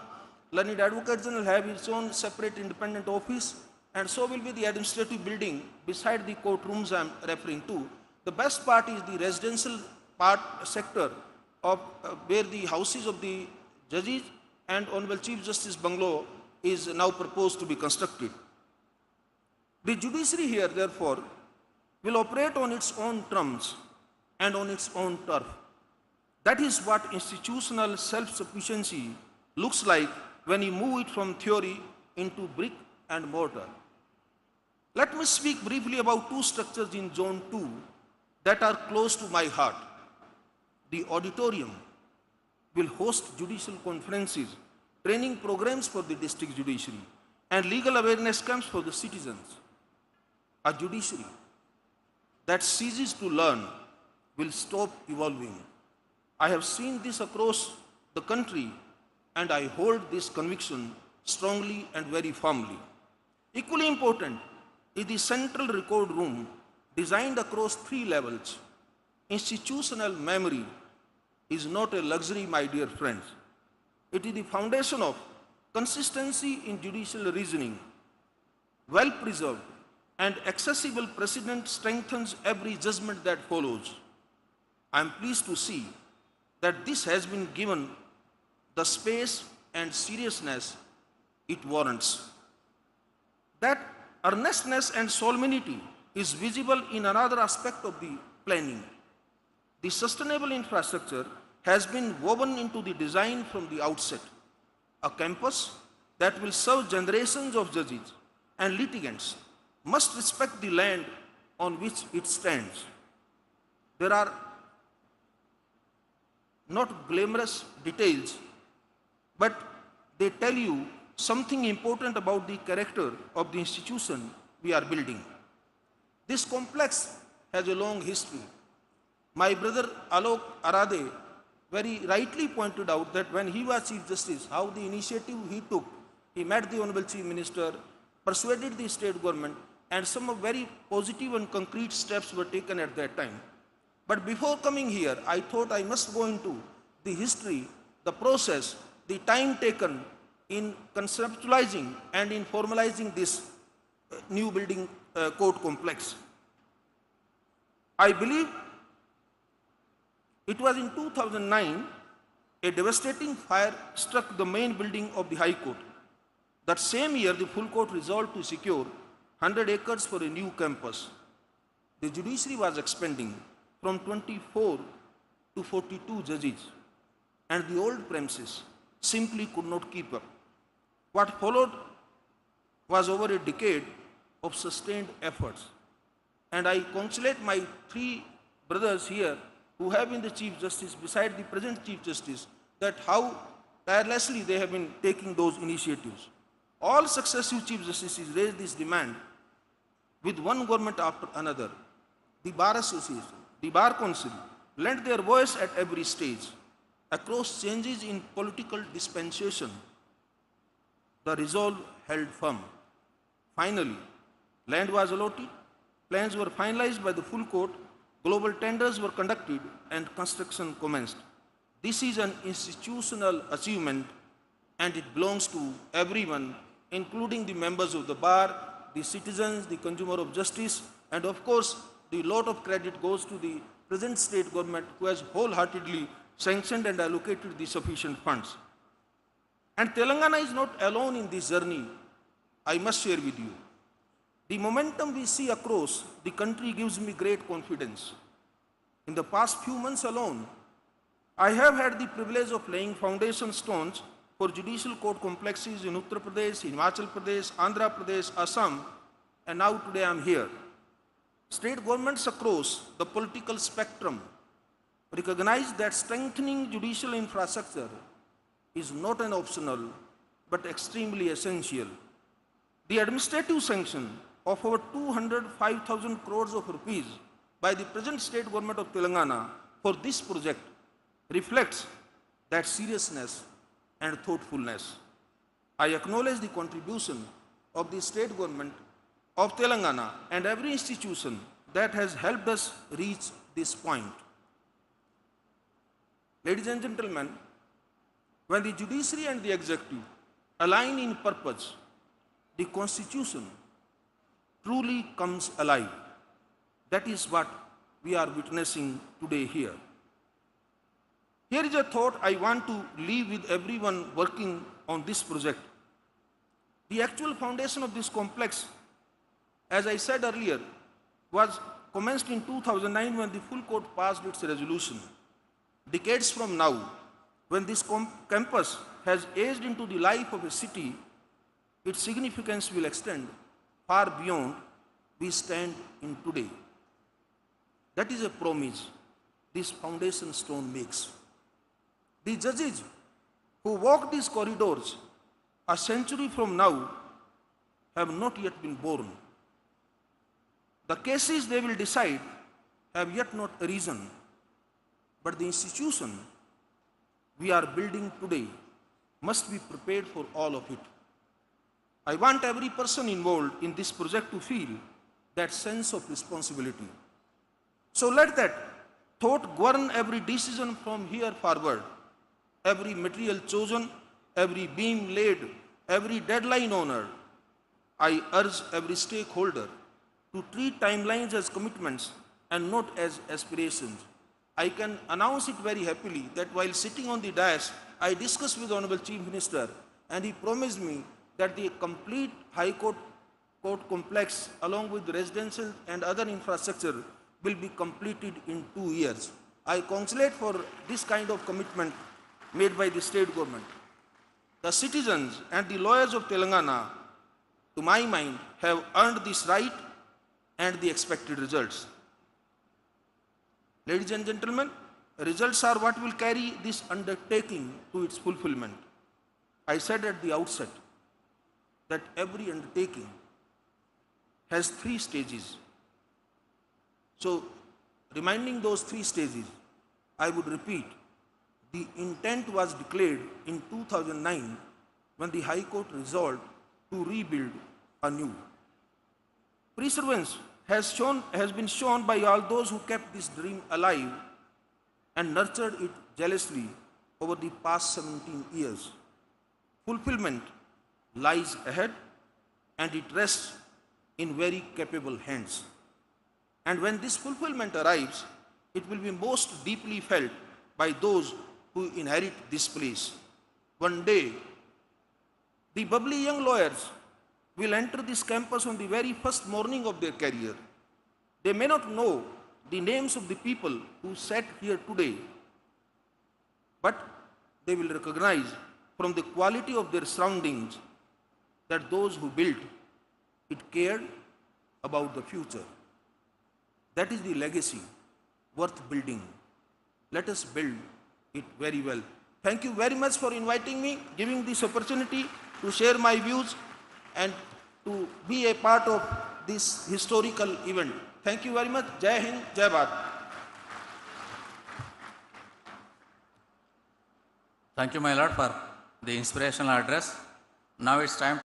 Learned Advocate General have its own separate independent office, and so will be the administrative building beside the courtrooms I am referring to. The best part is the residential sector of where the houses of the judges and Honorable Chief Justice Bungalow is now proposed to be constructed. The judiciary here, therefore, will operate on its own terms and on its own turf. That is what institutional self-sufficiency looks like when you move it from theory into brick and mortar. Let me speak briefly about two structures in Zone 2 that are close to my heart. The auditorium will host judicial conferences, training programs for the district judiciary, and legal awareness camps for the citizens. A judiciary that ceases to learn will stop evolving. I have seen this across the country, and I hold this conviction strongly and very firmly. Equally important is the central record room designed across 3 levels. Institutional memory is not a luxury, my dear friends. It is the foundation of consistency in judicial reasoning. Well preserved and accessible precedent strengthens every judgment that follows. I am pleased to see that this has been given the space and seriousness it warrants. That earnestness and solemnity is visible in another aspect of the planning. The sustainable infrastructure has been woven into the design from the outset. A campus that will serve generations of judges and litigants must respect the land on which it stands. There are not glamorous details, but they tell you something important about the character of the institution we are building. This complex has a long history. My brother Alok Arade very rightly pointed out that when he was Chief Justice, how the initiative he took, he met the Honorable Chief Minister, persuaded the state government, and some very positive and concrete steps were taken at that time. But before coming here, I thought I must go into the history, the process, the time taken in conceptualizing and in formalizing this new building court complex. I believe it was in 2009, a devastating fire struck the main building of the High Court. That same year, the full court resolved to secure 100 acres for a new campus. The judiciary was expanding from 24 to 42 judges, and the old premises simply could not keep up. What followed was over a decade of sustained efforts. And I congratulate my 3 brothers here who have been the Chief Justice beside the present Chief Justice, that how tirelessly they have been taking those initiatives. All successive Chief Justices raised this demand with one government after another. The Bar Association, the Bar Council lent their voice at every stage. across changes in political dispensation, the resolve held firm. Finally, land was allotted, plans were finalized by the full court, global tenders were conducted, and construction commenced. This is an institutional achievement and it belongs to everyone, including the members of the bar, the citizens, the consumer of justice, and of course, the lot of credit goes to the present state government who has wholeheartedly sanctioned and allocated the sufficient funds. And Telangana is not alone in this journey, I must share with you. The momentum we see across the country gives me great confidence. In the past few months alone, I have had the privilege of laying foundation stones for judicial court complexes in Uttar Pradesh, Himachal Pradesh, Andhra Pradesh, Assam, and now today I am here. State governments across the political spectrum recognize that strengthening judicial infrastructure is not an optional but extremely essential. The administrative sanction of over 205,000 crores of rupees by the present state government of Telangana for this project reflects that seriousness and thoughtfulness. I acknowledge the contribution of the state government of Telangana and every institution that has helped us reach this point. Ladies and gentlemen, when the judiciary and the executive align in purpose, the constitution truly comes alive. That is what we are witnessing today here. Here is a thought I want to leave with everyone working on this project. The actual foundation of this complex, as I said earlier, was commenced in 2009 when the full court passed its resolution. Decades from now, when this campus has aged into the life of a city, its significance will extend far beyond we stand in today. That is a promise this foundation stone makes. The judges who walk these corridors a century from now have not yet been born. The cases they will decide have yet not arisen, but the institution we are building today must be prepared for all of it. I want every person involved in this project to feel that sense of responsibility. So let that thought govern every decision from here forward, every material chosen, every beam laid, every deadline honored. I urge every stakeholder to treat timelines as commitments and not as aspirations. I can announce it very happily that while sitting on the dais, I discussed with the Honorable Chief Minister and he promised me that the complete High Court complex along with residential and other infrastructure will be completed in 2 years. I congratulate for this kind of commitment made by the state government. The citizens and the lawyers of Telangana, to my mind, have earned this right and the expected results. Ladies and gentlemen, results are what will carry this undertaking to its fulfillment. I said at the outset that every undertaking has 3 stages. So, reminding those 3 stages, I would repeat, the intent was declared in 2009 when the High Court resolved to rebuild anew. Perseverance has been shown by all those who kept this dream alive and nurtured it jealously over the past 17 years. Fulfillment lies ahead and it rests in very capable hands. And when this fulfillment arrives, it will be most deeply felt by those who inherit this place. One day, the bubbly young lawyers will enter this campus on the very first morning of their career. They may not know the names of the people who sat here today, but they will recognize from the quality of their surroundings that those who built it cared about the future. That is the legacy worth building. Let us build it very well. Thank you very much for inviting me, giving this opportunity to share my views and to be a part of this historical event. Thank you very much. Jai Hind, Jai Bharat. Thank you, my lord, for the inspirational address. Now it's time